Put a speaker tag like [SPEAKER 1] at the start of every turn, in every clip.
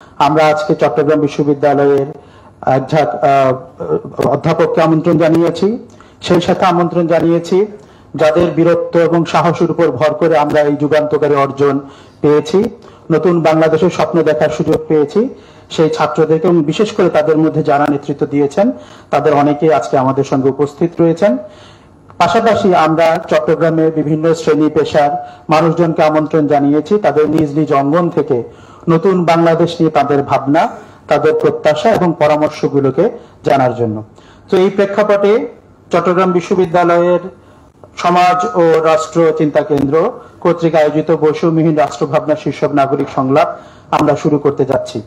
[SPEAKER 1] আমরা আজকে চট্টগ্রাম বিশ্ববিদ্যালয়ের একঝাঁক অধ্যাপককে আমন্ত্রণ জানিয়েছি, সেই সাথে আমন্ত্রণ জানিয়েছি যাদের বীরত্ব এবং সাহসের উপর ভর করে আমরা এই যুগান্তকারী অর্জন পেয়েছি, নতুন বাংলাদেশের স্বপ্ন দেখার সুযোগ পেয়েছি, সেই ছাত্রদেরকে এবং বিশেষ করে তাদের মধ্যে যারা নেতৃত্ব দিয়েছেন তাদের অনেকেই আজকে আমাদের সঙ্গে উপস্থিত রয়েছেন। পাশাপাশি আমরা চট্টগ্রামে বিভিন্ন শ্রেণী পেশার মানুষজনকে আমন্ত্রণ জানিয়েছি তাদের নিজ নিজ অঙ্গন থেকে নতুন বাংলাদেশ নিয়ে তাদের ভাবনা, তাদের প্রত্যাশা এবং পরামর্শগুলোকে জানার জন্য। তো এই প্রেক্ষাপটে চট্টগ্রাম বিশ্ববিদ্যালয়ের সমাজ ও রাষ্ট্র চিন্তা কেন্দ্র কর্তৃক আয়োজিত বৈষম্যহীন রাষ্ট্রভাবনা শীর্ষক নাগরিক সংলাপ আমরা শুরু করতে যাচ্ছি।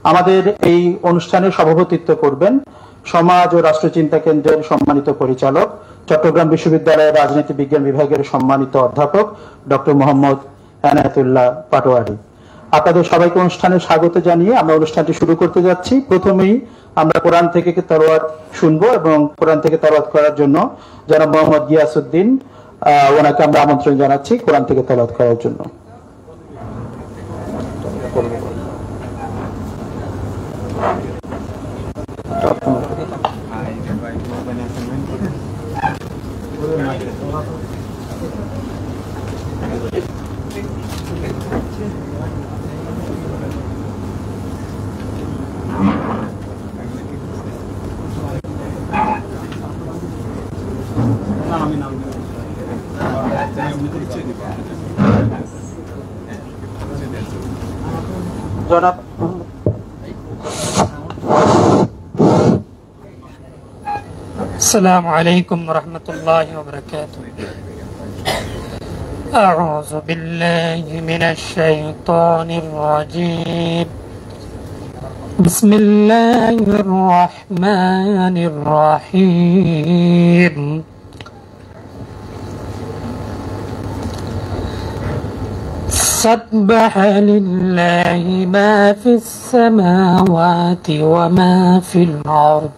[SPEAKER 1] আমাদের এই অনুষ্ঠানে সভাপতিত্ব করবেন সমাজ ও রাষ্ট্র চিন্তা কেন্দ্রের সম্মানিত পরিচালক, চট্টগ্রাম বিশ্ববিদ্যালয়ের রাজনীতি বিজ্ঞান বিভাগের সম্মানিত অধ্যাপক ডক্টর মোহাম্মদ এনায়েতুল্লাহ পাটোয়ারি। আপনাদের সবাইকে অনুষ্ঠানে স্বাগত জানিয়ে আমরা অনুষ্ঠানটি শুরু করতে যাচ্ছি। প্রথমেই আমরা কোরআন থেকে তেলাওয়াত শুনবো এবং কোরআন থেকে তেলাওয়াত করার জন্য জনাব মোহাম্মদ গিয়াসউদ্দিন ওনাকে আমরা আমন্ত্রণ জানাচ্ছি কোরআন থেকে তেলাওয়াত করার জন্য। জনাব
[SPEAKER 2] السلام عليكم ورحمة الله وبركاته. أعوذ بالله من الشيطان الرجيم. بسم الله الرحمن الرحيم. سبح لله ما في السماوات وما في الأرض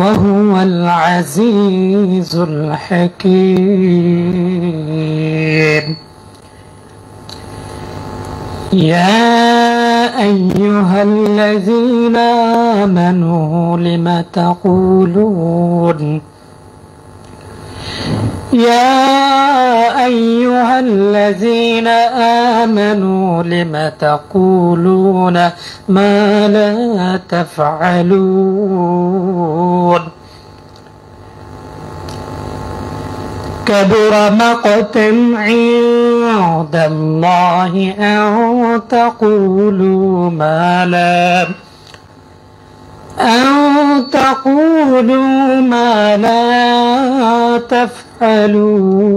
[SPEAKER 2] وهو العزيز الحكيم. يا أيها الذين آمنوا لم تقولون يا أيها الذين آمنوا لم تقولون ما لا تفعلون كبر مقتا عند الله أن تقولوا ما لا تفعلون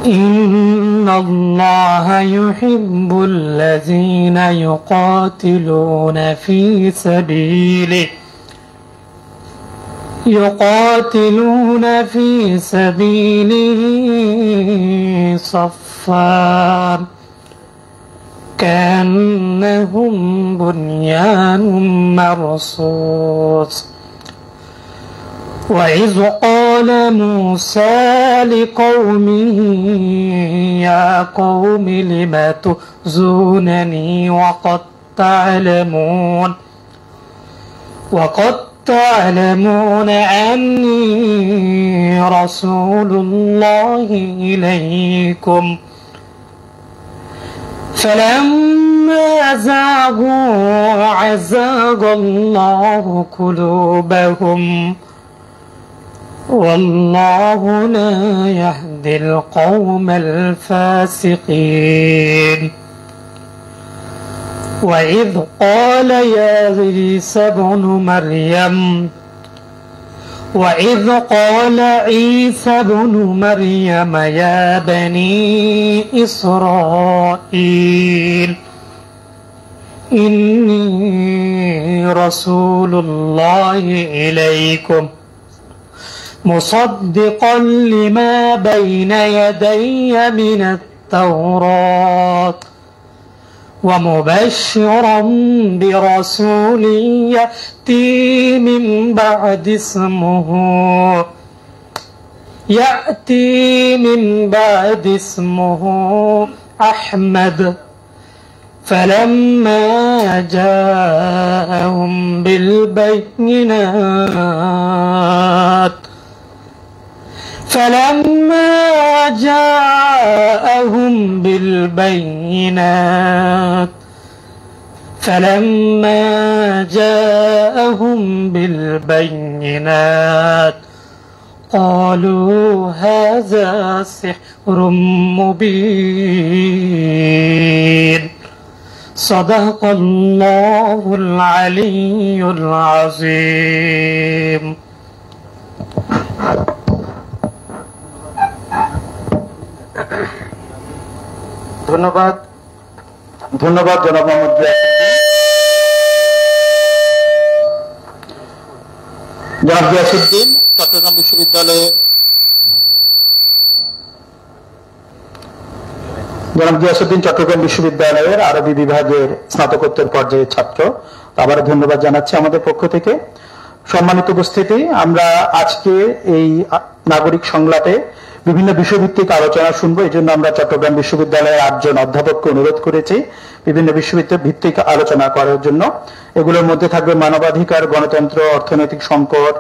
[SPEAKER 2] إن الله يحب الذين يقاتلون في سبيله صفا كأنهم بنيان مرصوص. وإذ قال موسى لقومه يا قوم لم تؤذونني وقد تعلمون أني رسول الله إليكم فلما زاغوا أزاغ الله قلوبهم والله لا يهدي القوم الفاسقين. وإذ قال عيسى بن مريم يا بني إسرائيل إني رسول الله إليكم مصدقا لما بين يدي من التوراة ومبشرا برسول يأتي من بعد اسمه أحمد فلما جاءهم بالبينات قالوا هذا سحر مبين صدق الله العلي العظيم.
[SPEAKER 1] ধন্যবাদ ধন্যবাদ জনাব মোহাম্মদ গিয়াসউদ্দিন চট্টগ্রাম বিশ্ববিদ্যালয়ের আরবি বিভাগের স্নাতকোত্তর পর্যায়ের ছাত্র। আবারও ধন্যবাদ জানাচ্ছি আমাদের পক্ষ থেকে। সম্মানিত উপস্থিতি, আমরা আজকে এই নাগরিক সংলাপে বিভিন্ন বিষয়ভিত্তিক আলোচনা শুনবো। এই জন্য আমরা চট্টগ্রাম বিশ্ববিদ্যালয়ের 8 জন অধ্যাপককে অনুরোধ করেছি বিভিন্ন বিষয়ভিত্তিক ভিত্তিক আলোচনা করার জন্য। এগুলোর মধ্যে থাকবে মানবাধিকার, গণতন্ত্র, অর্থনৈতিক সংকট,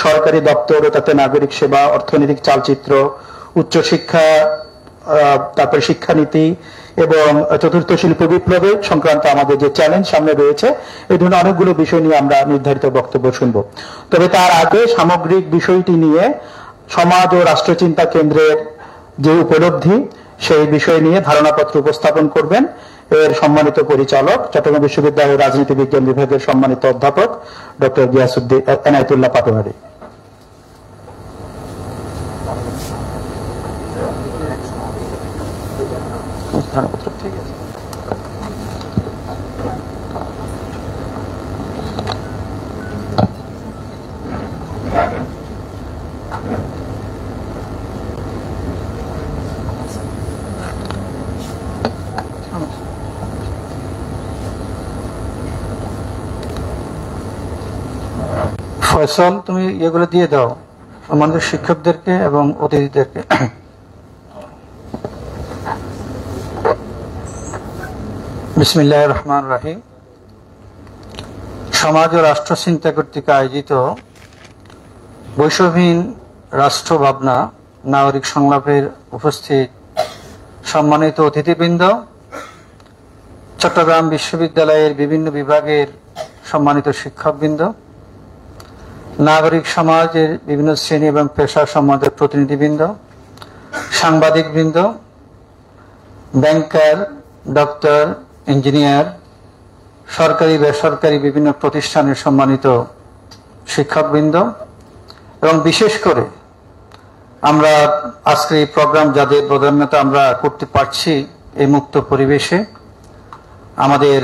[SPEAKER 1] সরকারি দপ্তর ও তাতে নাগরিক সেবা, অর্থনৈতিক চালচিত্র, উচ্চশিক্ষা, তারপরে শিক্ষানীতি এবং চতুর্থ শিল্প বিপ্লবের সংক্রান্ত আমাদের যে চ্যালেঞ্জ সামনে রয়েছে, এই ধরনের অনেকগুলো বিষয় নিয়ে আমরা নির্ধারিত বক্তব্য শুনবো। তবে তার আগে সামগ্রিক বিষয়টি নিয়ে সমাজ ও রাষ্ট্রচিন্তা কেন্দ্রের যে উপলব্ধি সেই বিষয় নিয়ে ধারণাপত্র উপস্থাপন করবেন এর সম্মানিত পরিচালক, চট্টগ্রাম বিশ্ববিদ্যালয়ের রাজনীতি বিজ্ঞান বিভাগের সম্মানিত অধ্যাপক ডক্টর গিয়াসউদ্দিন এনায়েতুল্লাহ পাটোয়ারী। ঠিক আছে।
[SPEAKER 3] ফয়সাল, তুমি এগুলো দিয়ে দাও আমাদের শিক্ষকদেরকে এবং অতিথিদেরকে। বিসমিল্লাহির রহমানির রহিম। সমাজ ও রাষ্ট্র চিন্তা কর্তৃক আয়োজিত বৈষম্যহীন রাষ্ট্র ভাবনা নাগরিক সংলাপের উপস্থিত সম্মানিত অতিথিবৃন্দ, চট্টগ্রাম বিশ্ববিদ্যালয়ের বিভিন্ন বিভাগের সম্মানিত শিক্ষকবৃন্দ, নাগরিক সমাজের বিভিন্ন শ্রেণী এবং পেশা সমাজের প্রতিনিধিবৃন্দ, সাংবাদিকবৃন্দ, ব্যাংকার, ডক্টর, ইঞ্জিনিয়ার, সরকারি বেসরকারি বিভিন্ন প্রতিষ্ঠানের সম্মানিত শিক্ষকবৃন্দ এবং বিশেষ করে আমরা আজকের এই প্রোগ্রাম যাদের প্রধানত আমরা করতে পারছি এই মুক্ত পরিবেশে, আমাদের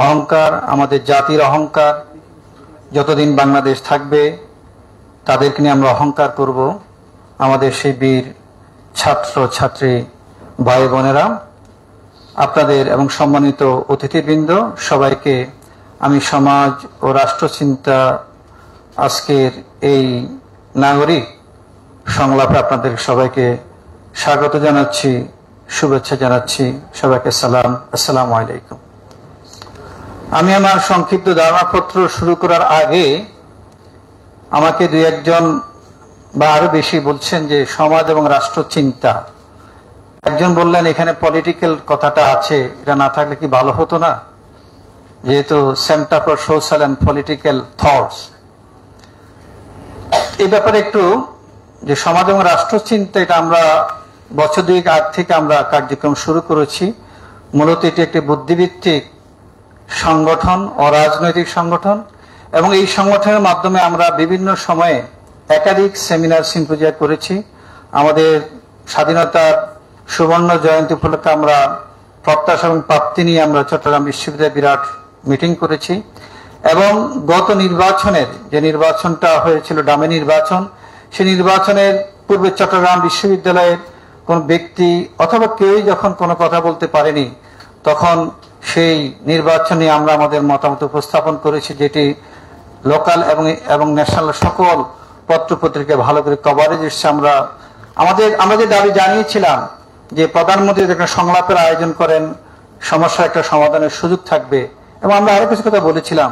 [SPEAKER 3] অহংকার, আমাদের জাতির অহংকার, যতদিন বাংলাদেশ থাকবে তাদেরকে নিয়ে আমরা অহংকার করব, আমাদের সেই বীর ছাত্র ছাত্রী ভাই বোনেরা, আপনাদের এবং সম্মানিত অতিথিবৃন্দ সবাইকে আমি সমাজ ও রাষ্ট্রচিন্তা আজকের এই নাগরিক সংলাপে আপনাদের সবাইকে স্বাগত জানাচ্ছি, শুভেচ্ছা জানাচ্ছি। সবাইকে সালাম, আসসালামু আলাইকুম। আমি আমার সংক্ষিপ্ত ধারণাপত্র শুরু করার আগে আমাকে দুই একজন বা আরো বেশি বলছেন যে সমাজ এবং রাষ্ট্র চিন্তা, একজন বললেন এখানে পলিটিক্যাল কথাটা আছে, এটা না থাকলে কি ভালো হতো না, যেহেতু centre for social and political thoughts. এই ব্যাপারে একটু যে সমাজ এবং রাষ্ট্র চিন্তা, এটা আমরা বছর দুয়েক আগ থেকে আমরা কার্যক্রম শুরু করেছি। মূলত এটি একটি বুদ্ধিভিত্তিক সংগঠন, অরাজনৈতিক সংগঠন, এবং এই সংগঠনের মাধ্যমে আমরা বিভিন্ন সময়ে একাধিক সেমিনার সিম্পোজিয়া করেছি। আমাদের স্বাধীনতার সুবর্ণ জয়ন্তী উপলক্ষে আমরা প্রত্যাশা এবং প্রাপ্তি নিয়ে আমরা চট্টগ্রাম বিশ্ববিদ্যালয়ে বিরাট মিটিং করেছি, এবং গত নির্বাচনের যে নির্বাচনটা হয়েছিল ডামি নির্বাচন, সেই নির্বাচনের পূর্বে চট্টগ্রাম বিশ্ববিদ্যালয়ের কোন ব্যক্তি অথবা কেউই যখন কোনো কথা বলতে পারেনি, তখন সেই নির্বাচনে আমরা আমাদের মতামত উপস্থাপন করেছি, যেটি লোকাল এবং ন্যাশনাল সকল পত্র পত্রিকায় ভালো করে কভারেজ এসছে। আমরা যে দাবি জানিয়েছিলাম যে প্রধানমন্ত্রী একটা সংলাপের আয়োজন করেন, সমস্যার একটা সমাধানের সুযোগ থাকবে, এবং আমরা আরো কিছু কথা বলেছিলাম,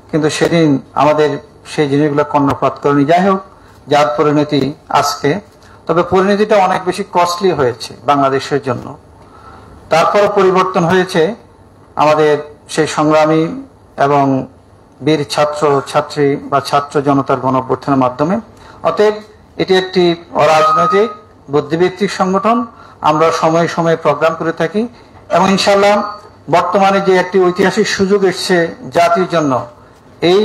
[SPEAKER 3] কিন্তু সেদিন আমাদের সেই জিনিসগুলো কর্ণপাত করেনি। যাই হোক, যার পরিণতি আজকে, তবে পরিণতিটা অনেক বেশি কস্টলি হয়েছে বাংলাদেশের জন্য। তারপরও পরিবর্তন হয়েছে আমাদের সেই সংগ্রামী এবং বীর ছাত্র ছাত্রী বা ছাত্র জনতার গণঅভ্যুত্থানের মাধ্যমে। অতএব এটি একটি অরাজনৈতিক বুদ্ধিবৃত্তিক সংগঠন। আমরা সময়ে সময়ে প্রোগ্রাম করে থাকি, এবং ইনশাল্লাহ বর্তমানে যে একটি ঐতিহাসিক সুযোগ এসছে জাতির জন্য, এই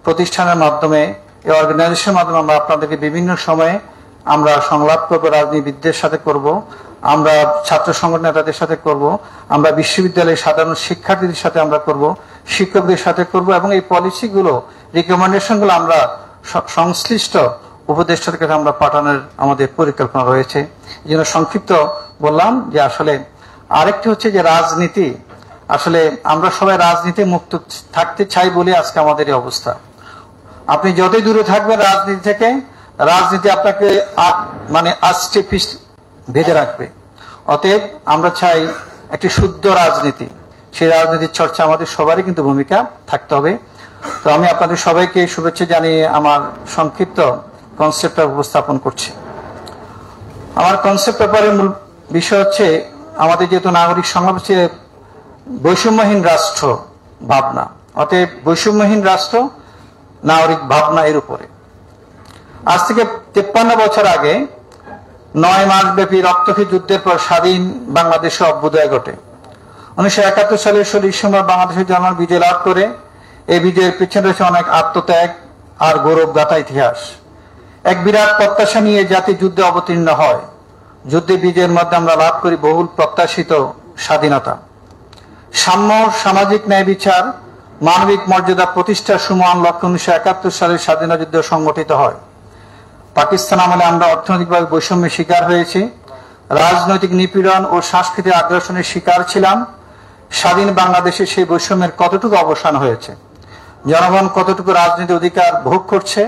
[SPEAKER 3] প্রতিষ্ঠানের মাধ্যমে, এই অর্গানাইজেশনের মাধ্যমে আমরা আপনাদেরকে বিভিন্ন সময়ে আমরা সংলাপ করবো, রাজনীতিবিদদের সাথে করব, আমরা ছাত্র সংগঠন নেতাদের সাথে করব, আমরা বিশ্ববিদ্যালয়ের সাধারণ শিক্ষার্থীদের সাথে আমরা করব, শিক্ষকদের সাথে করব, এবং এই পলিসিগুলো, রিকমেন্ডেশনগুলো আমরা সংশ্লিষ্ট উপদেষ্টাদের কাছে আমরা পাঠানোর আমাদের পরিকল্পনা রয়েছে। এই জন্য সংক্ষিপ্ত বললাম যে আসলে আরেকটি হচ্ছে যে রাজনীতি, আসলে আমরা সবাই রাজনীতি মুক্ত থাকতে চাই বলে আজকে আমাদের এই অবস্থা। আপনি যতই দূরে থাকবেন রাজনীতি থেকে, রাজনীতি আপনাকে মানে আষ্টে পিষ্টে ভেজে রাখবে। অতএব আমরা চাই একটি শুদ্ধ রাজনীতি, সেই রাজনীতির চর্চা আমাদের সবারই কিন্তু ভূমিকা থাকতে হবে। তো আমি আপনাদের সবাইকে শুভেচ্ছা জানিয়ে আমার সংক্ষিপ্ত কনসেপ্ট উপস্থাপন করছি। আমার কনসেপ্ট পেপারের মূল বিষয় হচ্ছে আমাদের যেহেতু নাগরিক সংলাপ হচ্ছে বৈষম্যহীন রাষ্ট্র ভাবনা, অতএব বৈষম্যহীন রাষ্ট্র নাগরিক ভাবনা এর উপরে। আজ থেকে 53 বছর আগে 9 মাস ব্যাপী রক্তক্ষয়ী যুদ্ধের পর স্বাধীন বাংলাদেশে অভ্যুদয় ঘটে। 1971 সালের 16 ডিসেম্বর বাংলাদেশের জনগণ বিজয় লাভ করে। এই বিজয়ের পিছনে রয়েছে অনেক আত্মত্যাগ আর গৌরবগাথা ইতিহাস। এক বিরাট প্রত্যাশা নিয়ে জাতি যুদ্ধে অবতীর্ণ হয়। যুদ্ধে বিজয়ের মধ্যে আমরা লাভ করি বহুল প্রত্যাশিত স্বাধীনতা, সাম্য, সামাজিক ন্যায় বিচার, মানবিক মর্যাদা প্রতিষ্ঠার সুমহান লক্ষ্যে 1971 সালের স্বাধীনতা যুদ্ধ সংগঠিত হয়। পাকিস্তান আমলে আমরা অর্থনৈতিকভাবে বৈষম্যের শিকার হয়েছি, রাজনৈতিক নিপীড়ন ও সাংস্কৃতিক আগ্রাসনের শিকার ছিলাম। স্বাধীন বাংলাদেশে সেই বৈষম্যের কতটুকু অবসান হয়েছে, জনগণ কতটুকু রাজনৈতিক অধিকার ভোগ করছে,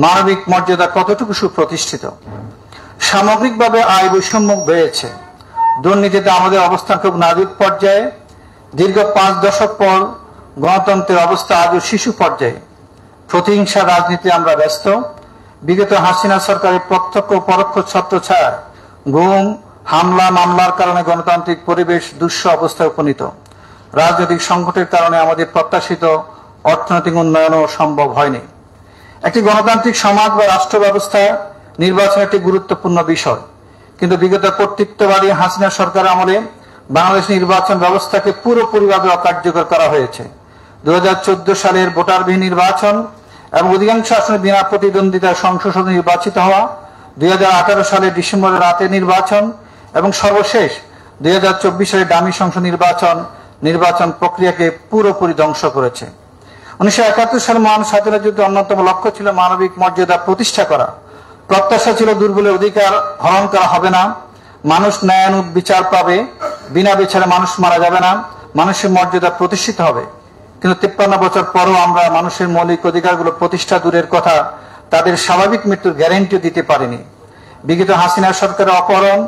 [SPEAKER 3] মানবিক মর্যাদা কতটুকু সুপ্রতিষ্ঠিত। সামগ্রিকভাবে আয় বৈষম্য বেড়েছে, দুর্নীতিতে আমাদের অবস্থান খুব নাজুক পর্যায়ে। দীর্ঘ 5 দশক পর গণতন্ত্রের অবস্থা আজও শিশু পর্যায়ে। প্রতিহিংসা রাজনীতি আমরা ব্যস্ত। বিগত হাসিনা সরকারের প্রত্যক্ষ ও পরোক্ষ ছত্রছায়া, গুম, হামলা, মামলার কারণে গণতান্ত্রিক পরিবেশ দুঃসহ অবস্থায় উপনীত। রাজনৈতিক সংকটের কারণে আমাদের প্রত্যাশিত অর্থনৈতিক উন্নয়নও সম্ভব হয়নি। একটি গণতান্ত্রিক সমাজ বা রাষ্ট্র ব্যবস্থায় নির্বাচন একটি গুরুত্বপূর্ণ বিষয়, কিন্তু বিগত কর্তৃত্ববাদী হাসিনা সরকার আমলে বাংলাদেশ নির্বাচন ব্যবস্থাকে পুরোপুরিভাবে অকার্যকর করা হয়েছে। 2014 সালের ভোটারবিহীন নির্বাচন এবং অধিকাংশ আসনে বিনা প্রতিদ্বন্দ্বিতায় সংসদ সদস্য নির্বাচিত হওয়া, 2018 সালের ডিসেম্বরের রাতে নির্বাচন এবং সর্বশেষ 2024 সালের ডামি সংসদ নির্বাচন প্রক্রিয়াকে পুরোপুরি ধ্বংস করেছে। 1971 সালে মহান স্বাধীনতা যুদ্ধের অন্যতম লক্ষ্য ছিল মানবিক মর্যাদা প্রতিষ্ঠা করা। প্রত্যাশা ছিল দুর্বলের অধিকার হরণ করা হবে না, মানুষ ন্যায়ানুগ বিচার পাবে, বিনা বিচারে মানুষ মারা যাবে না, মানুষের মর্যাদা প্রতিষ্ঠিত হবে। কিন্তু 53 বছর পরও আমরা মানুষের মৌলিক অধিকারগুলো প্রতিষ্ঠা দূরের কথা, তাদের স্বাভাবিক মৃত্যুর গ্যারান্টিও দিতে পারেনি। বিগত হাসিনা সরকারের অপহরণ,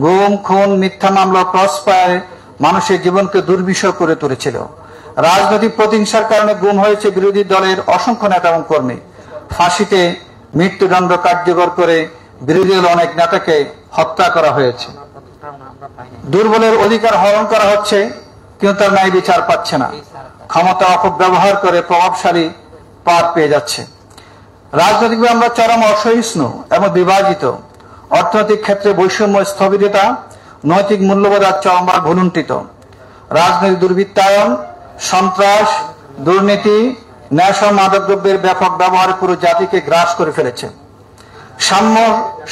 [SPEAKER 3] গুম, খুন, মিথ্যা মামলা, ক্রসফায়ারে মানুষের জীবনকে দুর্বিষহ করে তুলেছিল। রাজনৈতিক প্রতিহিংসার কারণে গুম হয়েছে বিরোধী দলের অসংখ্য নেতা এবং কর্মী। ফাঁসিতে মৃত্যুদণ্ড কার্যকর করে বিরোধী দলের অনেক নেতাকে হত্যা করা হয়েছে। দুর্বলের অধিকার হরণ করা হচ্ছে, কিন্তু তার ন্যায় বিচার পাচ্ছে না। ক্ষমতা অপব্যবহার করে প্রভাবশালী পার পেয়ে যাচ্ছে। রাজনৈতিকভাবে আমরা চরম অসহিষ্ণু এবং বিভাজিত। অর্থনৈতিক ক্ষেত্রে বৈষম্য, স্থবিরতা, নৈতিক মূল্যবোধ চরমভাবে ভুলুণ্ঠিত। রাজনৈতিক দুর্বৃত্তায়ন, সন্ত্রাস, দুর্নীতি, নেশা, মাদকদ্রব্যের ব্যাপক ব্যবহার পুরো জাতিকে গ্রাস করে ফেলেছে। সাম্য,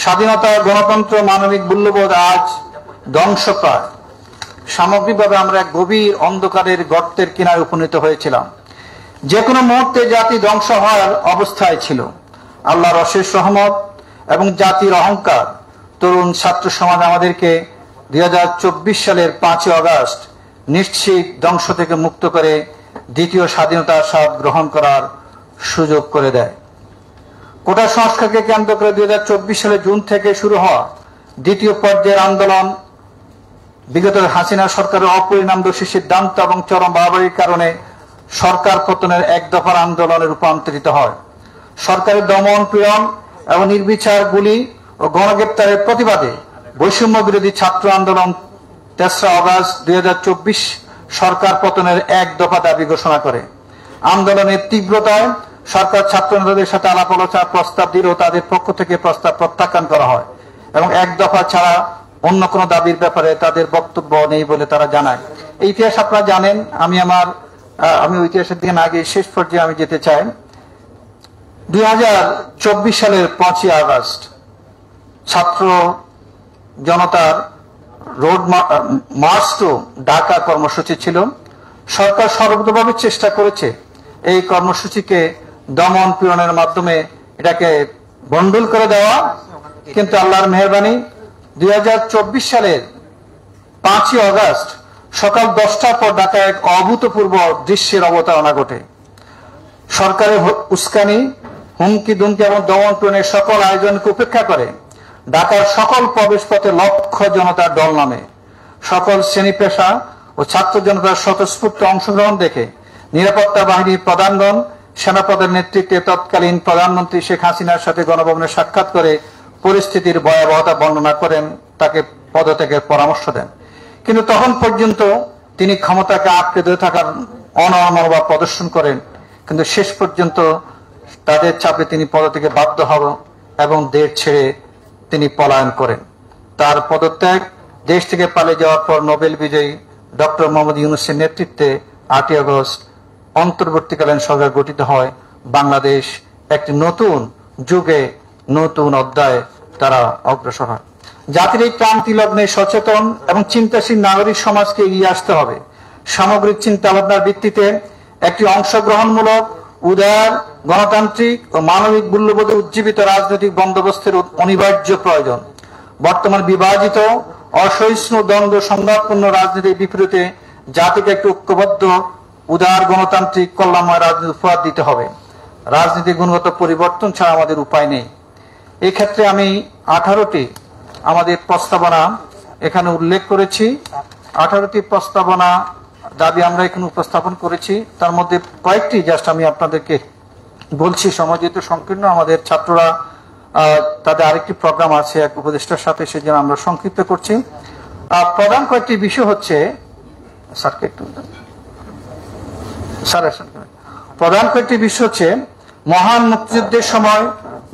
[SPEAKER 3] স্বাধীনতা, গণতন্ত্র, মানবিক মূল্যবোধ আজ ধ্বংসপ্রায়। সামগ্রিকভাবে আমরা এক গভীর অন্ধকারের গর্তের কিনারে উপনীত হয়েছিলাম। যে কোনো মুহূর্তে জাতি ধ্বংস হওয়ার অবস্থায় ছিল। আল্লাহর অশেষ রহমত এবং জাতির অহংকার, তরুণ ছাত্র সমাজ আমাদেরকে 2024 সালের 5 আগস্ট নিশ্চিত ধ্বংস থেকে মুক্ত করে দ্বিতীয় স্বাধীনতার স্বাদ গ্রহণ করার সুযোগ করে দেয়। কোটা সংস্কারকে কেন্দ্র করে 2024 সালে জুন থেকে শুরু হওয়া দ্বিতীয় পর্যায়ের আন্দোলন বিগত হাসিনা সরকারের অপরিণামদর্শী সিদ্ধান্ত এবং চরম বাড়াবাড়ির কারণে সরকার পতনের এক দফার আন্দোলনে রূপান্তরিত হয়। সরকারের দমন পীড়ন এবং নির্বিচার গুলি ও গণগ্রেপ্তারের প্রতিবাদে বৈষম্য বিরোধী ছাত্র আন্দোলন ৩রা অগস্ট ২০২৪ সরকার পতনের এক দফা দাবি ঘোষণা করে। আন্দোলনের তীব্রতায় সরকার ছাত্র নেতাদের সাথে আলাপ আলোচনার প্রস্তাব দিলেও তাদের পক্ষ থেকে প্রস্তাব প্রত্যাখ্যান করা হয় এবং এক দফা ছাড়া অন্য কোনো দাবির ব্যাপারে তাদের বক্তব্য নেই বলে তারা জানায়। এই ইতিহাস আপনারা জানেন। আমি ইতিহাসের দিকে আগে শেষ পর্যায়ে আমি যেতে চাই। ২০২৪ সালের ৫ই আগস্ট ছাত্র জনতার রোড মার্চ টু ঢাকা কর্মসূচি ছিল। সরকার সর্বতভাবে চেষ্টা করেছে এই কর্মসূচিকে দমন পীড়নের মাধ্যমে এটাকে বন্ডল করে দেওয়া, কিন্তু আল্লাহর মেহেরবানি ২০২৪ সালের ৫ই আগস্ট সকাল 10টার পর ঢাকায় এক অভূতপূর্ব দৃশ্যের অবতারণা ঘটে। সরকারের উস্কানি, হুমকি দুমকি এবং দমন পীড়নের সকল আয়োজনকে উপেক্ষা করে ঢাকার সকল প্রবেশপথে লক্ষ জনতার দল নামে। সকল শ্রেণী পেশা ও ছাত্র জনতার স্বতঃস্ফূর্ত অংশগ্রহণ দেখে নিরাপত্তা বাহিনীর প্রধানগণ সেনাপদের নেতৃত্বে তৎকালীন প্রধানমন্ত্রী শেখ হাসিনার সাথে গণভবনে সাক্ষাৎ করে পরিস্থিতির ভয়াবহতা বর্ণনা করেন, তাকে পদত্যাগের পরামর্শ দেন। কিন্তু তখন পর্যন্ত তিনি ক্ষমতাকে আঁকড়ে ধরে থাকার অনমনোভাব প্রদর্শন করেন, কিন্তু শেষ পর্যন্ত তাদের চাপে তিনি পদত্যাগে বাধ্য হন এবং দেশ ছেড়ে তিনি পলায়ন করেন। তার পদত্যাগ দেশ থেকে পালিয়ে যাওয়ার পর নোবেল বিজয়ী ডক্টর মোহাম্মদ ইউনূসের নেতৃত্বে ৮ই আগস্ট অন্তর্বর্তীকালীন সরকার গঠিত হয়। বাংলাদেশ একটি নতুন যুগে নতুন অধ্যায়ে তারা অগ্রসর হয়। জাতির এই ক্রান্তি লগ্নে সচেতন এবং চিন্তাশীল নাগরিক সমাজকে এগিয়ে আসতে হবে। সামগ্রিক চিন্তা ভাবনার ভিত্তিতে একটি অংশগ্রহণমূলক, উদার, গণতান্ত্রিক ও মানবিক মূল্যবোধে উজ্জীবিত রাজনৈতিক বন্দোবস্তের অনিবার্য প্রয়োজন। বর্তমান বিভাজিত, অসহিষ্ণু, দ্বন্দ্ব সংঘাতপূর্ণ রাজনীতির বিপরীতে জাতিকে একটি ঐক্যবদ্ধ, উদার, গণতান্ত্রিক, কল্যাণময় রাজনীতি উপহার দিতে হবে। রাজনীতির গুণগত পরিবর্তন ছাড়া আমাদের উপায় নেই। এক্ষেত্রে আমি 18টি আমাদের প্রস্তাবনা এখানে উল্লেখ করেছি। 18টি প্রস্তাবনা দাবি আমরা এখানে উপস্থাপন করেছি। তার মধ্যে কয়েকটি জাস্ট আমি আপনাদেরকে বলছি। সময় যেহেতু সংকীর্ণ, আমাদের ছাত্ররা তাদের আরেকটি প্রোগ্রাম আছে এক উপদেষ্টার সাথে, সেজন্য আমরা সংক্ষিপ্ত করছি। প্রধান কয়েকটি বিষয় হচ্ছে প্রধান কয়েকটি বিষয় হচ্ছে মহান মুক্তিযুদ্ধের সময়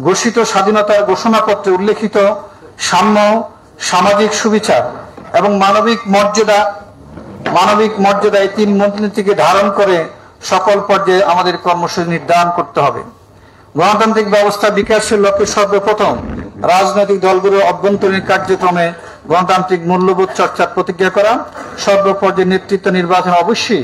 [SPEAKER 3] ঘোষিত স্বাধীনতার ঘোষণাপত্রে উল্লেখিত সাম্য, সামাজিক সুবিচার এবং মানবিক মর্যাদা এই তিন মূলনীতিকে ধারণ করে সকল পর্যায়ে আমাদের কর্মসূচি নির্ধারণ করতে হবে। গণতান্ত্রিক ব্যবস্থা বিকাশের লক্ষ্যে সর্বপ্রথম রাজনৈতিক দলগুলোর অভ্যন্তরীণ কার্যক্রমে গণতান্ত্রিক মূল্যবোধ চর্চার প্রতিজ্ঞা করা। সর্বপর্যায়ে নেতৃত্ব নির্বাচন অবশ্যই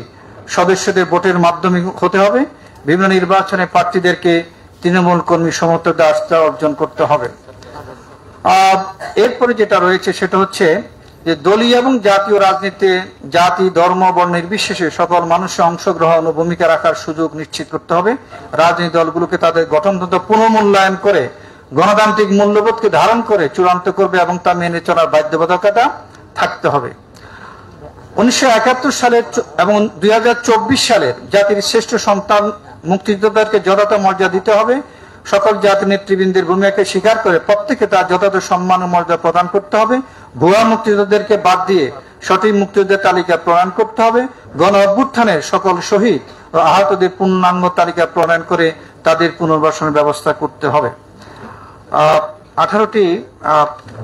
[SPEAKER 3] সদস্যদের ভোটের মাধ্যমে হতে হবে। বিভিন্ন নির্বাচনে প্রার্থীদেরকে তৃণমূল কর্মী সমর্থকদের আস্থা অর্জন করতে হবে। এরপরে যেটা রয়েছে সেটা হচ্ছে যে দলীয় এবং জাতীয় রাজনীতিতে জাতি, ধর্ম, বর্ণ নির্বিশেষে সকল মানুষের অংশগ্রহণ ও ভূমিকা রাখার সুযোগ নিশ্চিত করতে হবে। রাজনৈতিক দলগুলোকে তাদের গঠনতন্ত্র পুনর্মূল্যায়ন করে গণতান্ত্রিক মূল্যবোধকে ধারণ করে চূড়ান্ত করবে এবং তা মেনে চলার বাধ্যবাধকতা থাকতে হবে। 1971 সালের এবং 2024 সালের জাতির শ্রেষ্ঠ সন্তান মুক্তিযোদ্ধাদেরকে যথাযথ মর্যাদা দিতে হবে। সকল জাতির নেতৃবৃন্দের ভূমিকাকে স্বীকার করে প্রত্যেকে তার যথাযথ সম্মান ও মর্যাদা প্রদান করতে হবে। ভুয়া মুক্তিযোদ্ধাদেরকে বাদ দিয়ে সঠিক মুক্তিযোদ্ধার তালিকা প্রণয়ন করতে হবে। গণ অভ্যুত্থানের সকল শহীদ ও আহতদের পূর্ণাঙ্গ তালিকা প্রণয়ন করে তাদের পুনর্বাসনের ব্যবস্থা করতে হবে। 18টি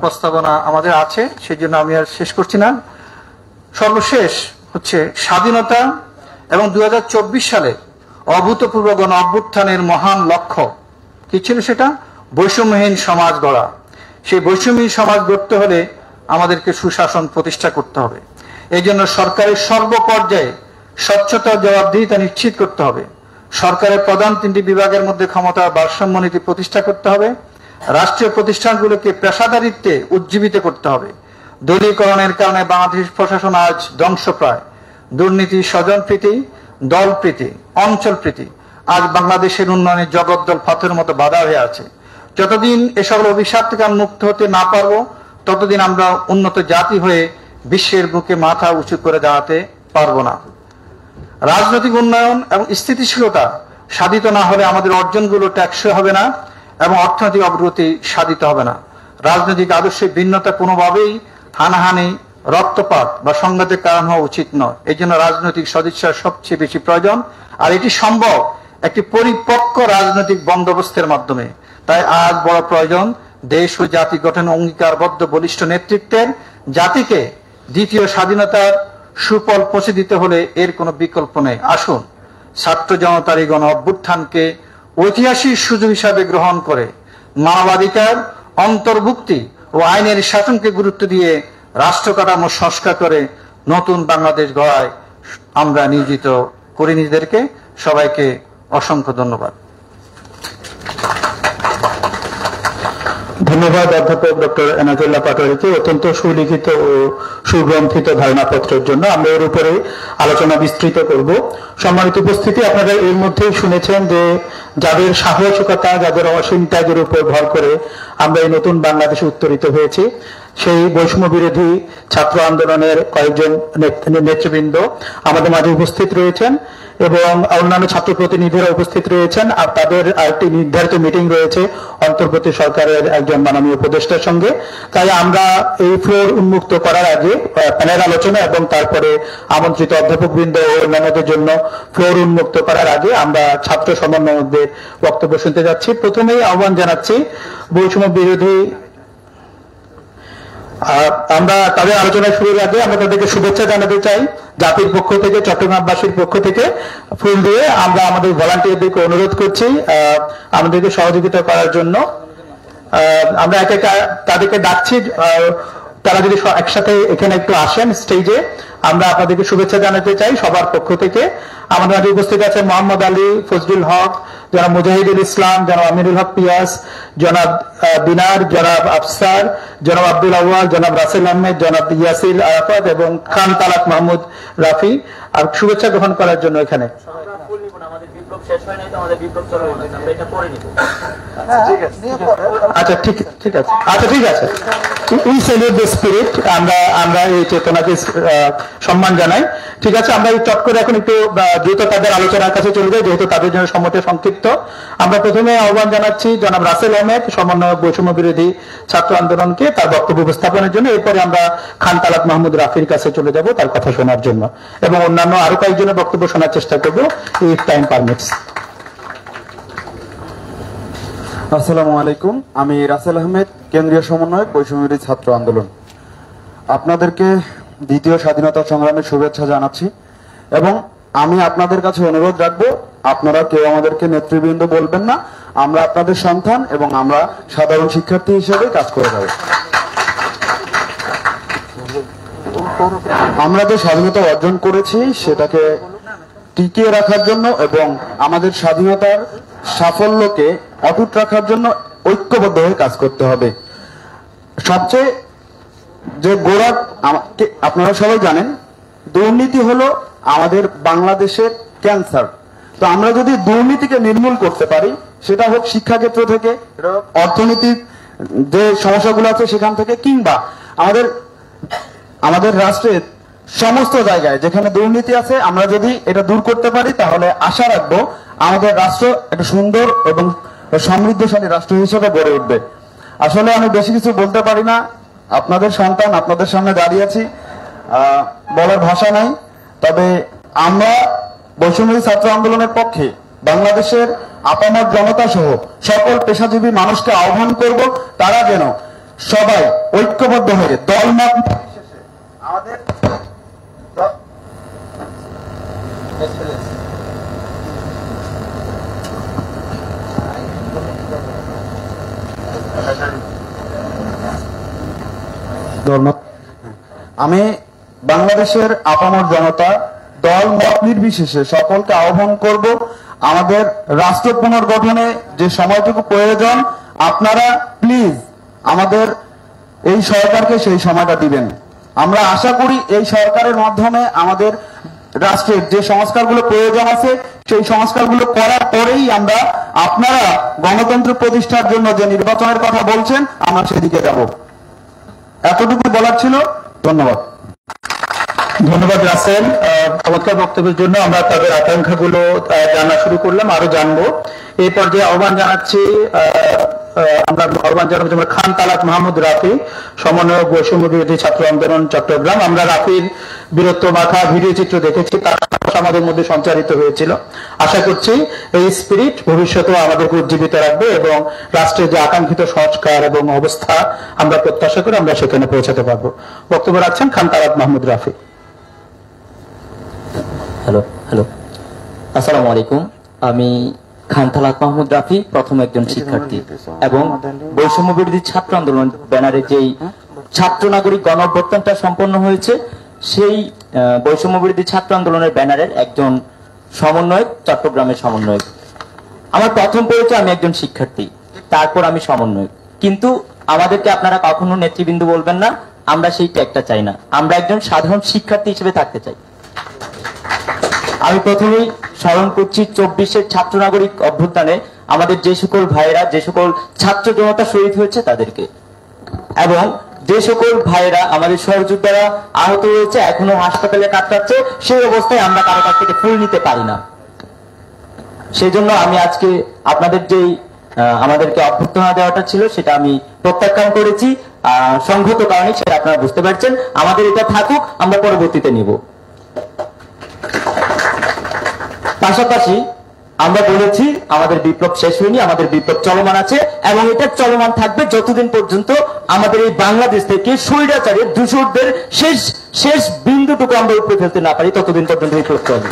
[SPEAKER 3] প্রস্তাবনা আমাদের আছে, সেই জন্য আমি আর শেষ করছি না। সর্বশেষ হচ্ছে স্বাধীনতা এবং 2024 সালে অভূতপূর্ব গণ অভ্যুত্থানের মহান লক্ষ্য কি ছিল? সেটা বৈষম্যহীন সমাজ গড়া। সেই বৈষম্যহীন সমাজ গড়তে হলে আমাদেরকে সুশাসন প্রতিষ্ঠা করতে হবে। এই জন্য সরকারের সর্বপর্যায়ে স্বচ্ছতা, জবাবদিহিতা নিশ্চিত করতে হবে। সরকারের প্রধান 3টি বিভাগের মধ্যে ক্ষমতার ভারসাম্য নীতি প্রতিষ্ঠা করতে হবে। রাষ্ট্রীয় প্রতিষ্ঠানগুলোকে পেশাদারিত্বে উজ্জীবিত করতে হবে। দলীয়করণের কারণে বাংলাদেশ প্রশাসন আজ ধ্বংসপ্রায়। দুর্নীতি, স্বজনপ্রীতি, দলপ্রীতি, অঞ্চলপ্রীতি আজ বাংলাদেশের উন্নয়নে জগদ্দল পাথরের মতো বাধা হয়ে আছে। যতদিন এসব অভিশাপ থেকে মুক্ত হতে না পারবো, ততদিন আমরা উন্নত জাতি হয়ে বিশ্বের বুকে মাথা উঁচু করে দাঁড়াতে পারবো না। রাজনৈতিক উন্নয়ন এবং স্থিতিশীলতা সাধিত না হলে আমাদের অর্জনগুলো টেকসই হবে না এবং অর্থনৈতিক অগ্রগতি সাধিত হবে না। রাজনৈতিক আদর্শে ভিন্নতা কোনোভাবেই হানাহানি, রক্তপাত বা সংঘাতের কারণ হওয়া উচিত নয়। এই জন্য রাজনৈতিক সদিচ্ছার সবচেয়ে বেশি প্রয়োজন, আর এটি সম্ভব একটি পরিপক্ক রাজনৈতিক বন্দোবস্তের মাধ্যমে। তাই আজ বড় প্রয়োজন দেশ ও জাতি গঠন অঙ্গীকারবদ্ধ বলিষ্ঠ নেতৃত্বের। জাতিকে দ্বিতীয় স্বাধীনতার সুফল পৌঁছে দিতে হলে এর কোনো বিকল্প নেই। আসুন ছাত্র জনতার এই গণ অভ্যুত্থানকে ঐতিহাসিক সুযোগ হিসাবে গ্রহণ করে মানবাধিকার, অন্তর্ভুক্তি ও আইনের শাসনকে গুরুত্ব দিয়ে রাষ্ট্র কাঠামো সংস্কার করে নতুন বাংলাদেশ গড়ায় আমরা নিয়োজিত করি নিজেদেরকে। সবাইকে অসংখ্য ধন্যবাদ।
[SPEAKER 1] ধন্যবাদ অধ্যাপক ডক্টর এনাজুল্লাহ পাটোয়ারিকে অত্যন্ত সুলিখিত ও সুগ্রন্থিত ধারণাপত্রের জন্য। আমরা এর উপরে আলোচনা বিস্তৃত করব। সম্মানিত উপস্থিতি, আপনারা এর মধ্যেই শুনেছেন যে যাদের সাহসিকতা, যাদের অসীম ত্যাগের উপর ভর করে আমরা এই নতুন বাংলাদেশে উত্তরিত হয়েছি, সেই বৈষম্য বিরোধী ছাত্র আন্দোলনের কয়েকজন নেতৃবৃন্দ আমাদের মাঝে উপস্থিত রয়েছেন এবং অন্যান্য ছাত্র প্রতিনিধিরা উপস্থিত রয়েছেন। আর তাদের আরেকটি নির্ধারিত মিটিং রয়েছে অন্তর্বর্তী সরকারের একজন মাননীয় উপদেষ্টার সঙ্গে। তাই আমরা এই ফ্লোর উন্মুক্ত করার আগে প্যানেল আলোচনা এবং তারপরে আমন্ত্রিত অধ্যাপকবৃন্দ ও অন্যান্যদের জন্য ফ্লোর উন্মুক্ত করার আগে আমরা ছাত্র সমন্বয়কদের বক্তব্য শুনতে যাচ্ছি। প্রথমেই আহ্বান জানাচ্ছি বৈষম্য বিরোধী, আমরা তাদের আলোচনা শুরুর আগে আমরা তাদেরকে শুভেচ্ছা জানাতে চাই। জাতির পক্ষ থেকে, চট্টগ্রামবাসীর পক্ষ থেকে ফুল দিয়ে আমরা আমাদের ভলান্টিয়ারদেরকে অনুরোধ করছি আমাদেরকে সহযোগিতা করার জন্য। আমরা একে তাদেরকে ডাকছি, তারা যদি একসাথে এখানে একটু আসেন স্টেজে, আমরা আপনাদেরকে শুভেচ্ছা জানাতে চাই সবার পক্ষ থেকে। আমাদের মাঝে উপস্থিত আছেন মোহাম্মদ আলী, ফজলুল হক, জনাব মুজাহিদুল ইসলাম, জনাব আমিনুল হক পিয়াস, জনাব দিনার, জনাব আফসার, জনাব আব্দুল আউয়াল, জনাব রাসেল আহমেদ, জনাব ইয়াসির আরাফাত এবং খান তালাক মাহমুদ রাফি আর শুভেচ্ছা গ্রহণ করার জন্য এখানে। আচ্ছা ঠিক আছে, আচ্ছা ঠিক আছে। উই সেলিব্রেট দ্য স্পিরিট, আমরা এই চেতনাকে সম্মান জানাই। ঠিক আছে, আমরা এই চট করে এখন একটু দ্রুত তাদের আলোচনার কাছে চলে যাই, যেহেতু তাদের জন্য সময়টা সংক্ষিপ্ত। আমরা প্রথমে আহ্বান জানাচ্ছি জনাব রাসেল আহমেদ, সমন্বয়ক বৈষম্য বিরোধী ছাত্র আন্দোলনকে, তার বক্তব্য উপস্থাপনের জন্য। এরপরে আমরা খান তালাক মাহমুদ রাফির কাছে চলে যাব তার কথা শোনার জন্য, এবং অন্যান্য আরো কয়েকজনের বক্তব্য শোনার চেষ্টা করব ইফ টাইম পারমিটস।
[SPEAKER 4] আসসালামু আলাইকুম, আমি রাসেল আহমেদ, কেন্দ্রীয় সমন্বয়ক বৈষম্য বিরোধী ছাত্র আন্দোলন। আপনাদেরকে দ্বিতীয় স্বাধীনতা সংগ্রামের শুভেচ্ছা জানাচ্ছি এবং আমি আপনাদের কাছে অনুরোধ রাখবো, আপনারা কেউ আমাদেরকে নেতৃবৃন্দ বলবেন না। আমরা আপনাদের সন্তান এবং আমরা সাধারণ শিক্ষার্থী হিসেবে কাজ করে যাব। আমরা যে স্বাধীনতা অর্জন করেছি সেটাকে টিকিয়ে রাখার জন্য এবং আমাদের স্বাধীনতার সাফল্যকে অটুট রাখার জন্য ঐক্যবদ্ধ হয়ে কাজ করতে হবে। সবচেয়ে যে গোড়া, আপনারা সবাই জানেন, দুর্নীতি হলো আমাদের বাংলাদেশের ক্যান্সার। তো আমরা যদি দুর্নীতিকে নির্মূল করতে পারি, সেটা হোক শিক্ষাক্ষেত্র থেকে, অর্থনৈতিক যে সমস্যাগুলো আছে সেখান থেকে, কিংবা আমাদের রাষ্ট্রের সমস্ত জায়গায় যেখানে দুর্নীতি আছে, আমরা যদি এটা দূর করতে পারি, তাহলে আশা রাখবো আমাদের রাষ্ট্র একটা সুন্দর এবং সমৃদ্ধশালী রাষ্ট্র হিসেবে গড়ে উঠবে। আসলে আমি বেশি কিছু বলতে পারি না, আপনাদের সন্তান, আপনাদের সামনে দাঁড়িয়ে আছি, বলার ভাষা নাই। তবে আমরা বৈষম্য ছাত্র আন্দোলনের পক্ষে বাংলাদেশের আপামর জনতা সহ সকল পেশাজীবী মানুষকে আহ্বান করব, তারা যেন সবাই ঐক্যবদ্ধ হয়ে দলমত আমাদের আমি বাংলাদেশের আপামর জনতা দল মত নির্বিশেষে সকলকে আহ্বান করব, আমাদের রাষ্ট্র পুনর্গঠনে যে সময়টুকু প্রয়োজন, আপনারা প্লিজ আমাদের এই সরকারকে সেই সময়টা দিবেন। আমরা আশা করি এই সরকারের মাধ্যমে আমাদের রাষ্ট্রের যে সংস্কারগুলো প্রয়োজন আছে সেই সংস্কারগুলো করার পরেই আমরা, আপনারা গণতন্ত্র প্রতিষ্ঠার জন্য যে নির্বাচনের কথা বলছেন, আমরা সেদিকে যাব। এতটুকু বলার ছিল। ধন্যবাদ।
[SPEAKER 1] ধন্যবাদ রাসেল, চমৎকার বক্তব্যের জন্য। আমরা তাদের আকাঙ্ক্ষাগুলো জানা শুরু করলাম, আরো জানবো। এই পর্যায়ে আহ্বান জানাচ্ছি আমরা খান তালাত মাহমুদ রাফি, সমন্বয়ক বৈষম্য বিরোধী ছাত্র আন্দোলন চট্টগ্রাম। আমরা রাফির বীরত্ব মাখা ভিডিও চিত্র দেখেছি, তার আমাদের মধ্যে সঞ্চারিত হয়েছিল। আশা করছি এই স্পিরিট ভবিষ্যতেও আমাদেরকে উজ্জীবিত রাখবে এবং রাষ্ট্রের যে আকাঙ্ক্ষিত সংস্কার এবং অবস্থা আমরা প্রত্যাশা করি আমরা সেখানে পৌঁছাতে পারবো। বক্তব্য রাখছেন খান তালাত মাহমুদ রাফি।
[SPEAKER 5] হ্যালো, আসসালামু আলাইকুম। আমি খান তালাত মাহমুদ রাফি, প্রথম একজন শিক্ষার্থী এবং বৈষম্য বিরোধী ছাত্র আন্দোলন ব্যানারে যেই ছাত্র নাগরিক গণ অভ্যুত্থানটা সম্পন্ন হয়েছে সেই বৈষম্য বিরোধী ছাত্র আন্দোলনের ব্যানারের একজন সমন্বয়ক, চট্টগ্রামের সমন্বয়ক। আমার প্রথম পরিচয়, আমি একজন শিক্ষার্থী, তারপর আমি সমন্বয়ক। কিন্তু আমাদেরকে আপনারা কখনো নেতৃবৃন্দ বলবেন না, আমরা সেই ট্যাগটা চাই না, আমরা একজন সাধারণ শিক্ষার্থী হিসেবে থাকতে চাই। আমি প্রথমেই স্মরণ করছি 24-এর ছাত্র নাগরিক অভ্যুত্থানে আমাদের যে সকল ভাইয়েরা, যে সকল ছাত্র জনতা শহীদ হয়েছে তাদেরকে, এবং যে সকল ভাইয়েরা আমাদের সহযোদ্ধারা আহত হয়েছে, এখনো হাসপাতালে কাটাচ্ছে, সেই অবস্থায় আমরা কারো কাছ থেকে ফুল নিতে পারি না। সেই জন্য আমি আজকে আপনাদের যেই আমাদেরকে অভ্যর্থনা দেওয়াটা ছিল সেটা আমি প্রত্যাখ্যান করেছি সংগত কারণে, সেটা আপনারা বুঝতে পারছেন। আমাদের এটা থাকুক, আমরা পরবর্তীতে নিব। পাশাপাশি আমরা বলেছি আমাদের বিপ্লব শেষ হয়নি, আমাদের বিপ্লব চলমান আছে এবং এটা চলমান থাকবে যতদিন পর্যন্ত আমাদের এই বাংলাদেশ থেকে স্বৈরাচারের দূষরদের শেষ বিন্দুটুকু আমরা উপরে ফেলতে না পারি, ততদিন পর্যন্ত বিপ্লব চলবে।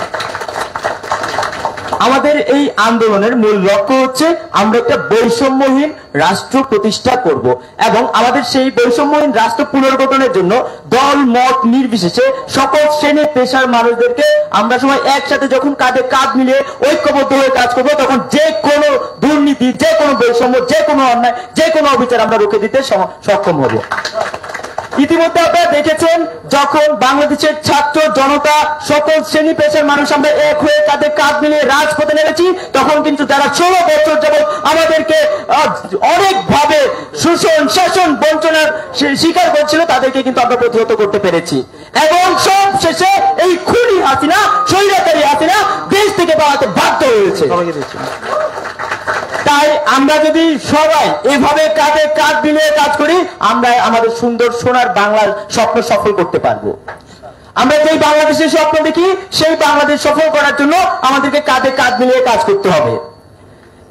[SPEAKER 5] আমাদের এই আন্দোলনের মূল লক্ষ্য হচ্ছে আমরা একটা বৈষম্যহীন রাষ্ট্র প্রতিষ্ঠা করব এবং আমাদের সেই বৈষম্যহীন রাষ্ট্র পুনর্গঠনের জন্য দল মত নির্বিশেষে সকল শ্রেণী পেশার মানুষদেরকে আমরা সবাই একসাথে যখন কাঁধে কাঁধ মিলিয়ে ঐক্যবদ্ধ হয়ে কাজ করব, তখন যে কোনো দুর্নীতি, যে কোনো বৈষম্য, যে কোনো অন্যায়, যে কোনো অবিচার আমরা রুখে দিতে সক্ষম হব। ইতিমধ্যে আপনারা দেখেছেন যখন বাংলাদেশের ছাত্র জনতা সকল শ্রেণী পেশার মানুষ আমরা এক হয়ে তাদের কাঁধ মিলিয়ে রাজপথে নেমেছি, তখন কিন্তু যারা 16 বছর যাবৎ আমাদেরকে অনেকভাবে শোষণ, শাসন, বঞ্চনার শিকার করছিল তাদেরকে কিন্তু আমরা প্রতিহত করতে পেরেছি এবং সব শেষে এই খুনি হাসিনা, স্বৈরাচারী হাসিনা দেশ থেকে পালাতে বাধ্য হয়েছে। তাই আমরা যদি সবাই এভাবে কাঁধে কাঁধ মিলিয়ে কাজ করি, আমরা আমাদের সুন্দর সোনার বাংলার স্বপ্ন সফল করতে পারবো। আমরা যেই বাংলাদেশের স্বপ্ন দেখি সেই বাংলাদেশ সফল করার জন্য আমাদেরকে কাঁধে কাঁধ মিলিয়ে কাজ করতে হবে।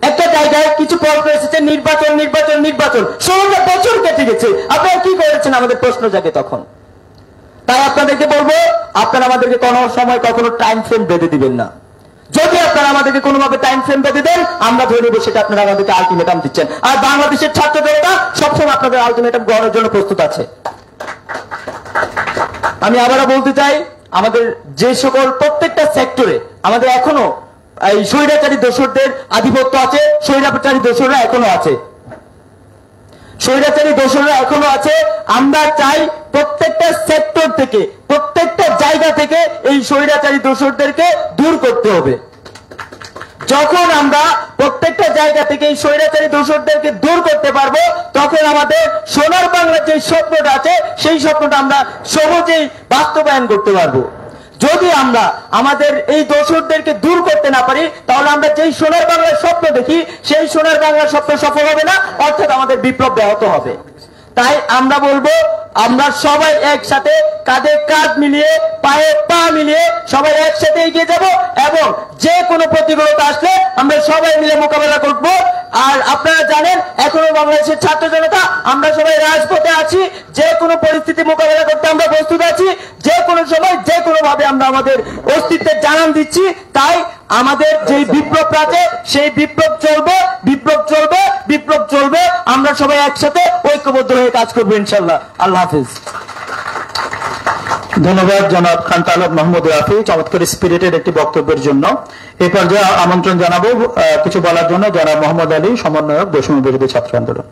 [SPEAKER 5] একটা জায়গায় কিছু প্রশ্ন এসেছে, নির্বাচন নির্বাচন নির্বাচন, 16 বছর কেটে গেছে, আপনারা কি করেছেন, আমাদের প্রশ্ন জাগে তখন। তাই আপনাদেরকে বলবো, আপনারা আমাদেরকে কোনো সময় কখনো টাইম ফ্রেম বেঁধে দিবেন না। যদি আপনারা আমাদেরকে কোনোভাবে টাইম ফ্রেম বেঁধে দেন, আমরা ধরে নেব সেটা আপনারা আমাদেরকে আলটিমেটাম দিচ্ছেন। আর বাংলাদেশের ছাত্র জনতা সবসময় আপনাদের আলটিমেটাম গ্রহণের জন্য প্রস্তুত আছে। আমি আবারও বলতে চাই, আমাদের যে সকল প্রত্যেকটা সেক্টরে আমাদের এখনো এই স্বৈরাচারী দোসরদের আধিপত্য আছে, স্বৈরাচারী দোসররা এখনো আছে, স্বৈরাচারী দোসররা এখনো আছে। আমরা চাই প্রত্যেকটা সেক্টর থেকে, প্রত্যেকটা জায়গা থেকে এই স্বৈরাচারী দোসরদেরকে দূর করতে হবে। যখন আমরা প্রত্যেকটা জায়গা থেকে এই স্বৈরাচারী দোসরদেরকে দূর করতে পারবো, তখন আমাদের সোনার বাংলার যে স্বপ্নটা আছে সেই স্বপ্নটা আমরা সহজেই বাস্তবায়ন করতে পারবো। যদি আমরা আমাদের এই দোসরদেরকে দূর করতে না পারি, তাহলে আমরা যেই সোনার বাংলার স্বপ্ন দেখি সেই সোনার বাংলার স্বপ্ন সফল হবে না, অর্থাৎ আমাদের বিপ্লব ব্যাহত হবে। তাই আমরা বলবো, আমরা সবাই একসাথে কাঁধে কাঁধ মিলিয়ে, পায়ে পা মিলিয়ে সবাই একসাথে এগিয়ে যাব এবং যে কোনো প্রতিকূলতা আসলে আমরা সবাই মিলে মোকাবেলা করব। আর আপনারা জানেন, এখনো বাংলাদেশের ছাত্র জনতা আমরা সবাই রাজপথে আছি, যে কোনো পরিস্থিতি মোকাবেলা করতে আমরা প্রস্তুত আছি, যে কোনো সময় যে কোনো ভাবে আমরা আমাদের অস্তিত্বের জানান দিচ্ছি। তাই আমাদের যে বিপ্লব আছে সেই বিপ্লব চলবে, বিপ্লব চলবে, বিপ্লব চলবে। আমরা সবাই একসাথে ঐক্যবদ্ধ হয়ে কাজ করবো ইনশাল্লাহ। আল্লাহ হাফিজ।
[SPEAKER 1] ধন্যবাদ জনাব খান তালাত মাহমুদ রাফি চমৎকার স্পিরিটের একটি বক্তব্যের জন্য। এই পর্যায়ে আমন্ত্রণ জানাবো কিছু বলার জন্য জনাব মোহাম্মদ আলী, সমন্বয়ক বৈষম্য বিরোধী ছাত্র আন্দোলন।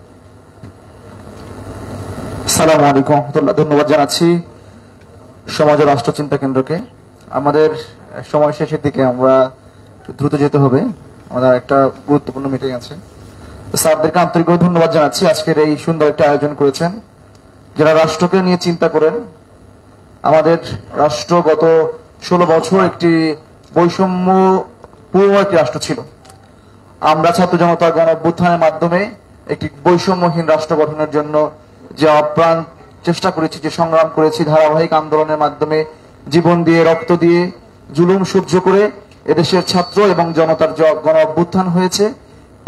[SPEAKER 6] আসসালামু আলাইকুম ওয়া রাহমাতুল্লাহ। ধন্যবাদ জানাচ্ছি সমাজ ও রাষ্ট্র চিন্তা কেন্দ্রকে। আমাদের সময় শেষের দিকে, আমরা দ্রুত যেতে হবে, আমাদের একটা গুরুত্বপূর্ণ মিটিং আছে। স্যারদেরকে আন্তরিকভাবে ধন্যবাদ জানাচ্ছি, আজকের এই সুন্দর একটা আয়োজন করেছেন। যারা রাষ্ট্রকে নিয়ে চিন্তা করেন, আমাদের রাষ্ট্র গত 16 বছর একটি বৈষম্য পূর্ণ একটি রাষ্ট্র ছিল। আমরা ছাত্র জনতা গণ অভ্যুত্থানের মাধ্যমে একটি বৈষম্যহীন রাষ্ট্র গঠনের জন্য যে আপ্রাণ চেষ্টা করেছি, যে সংগ্রাম করেছি, ধারাবাহিক আন্দোলনের মাধ্যমে জীবন দিয়ে, রক্ত দিয়ে, জুলুম সহ্য করে এদেশের ছাত্র এবং জনতার গণ অভ্যুত্থান হয়েছে।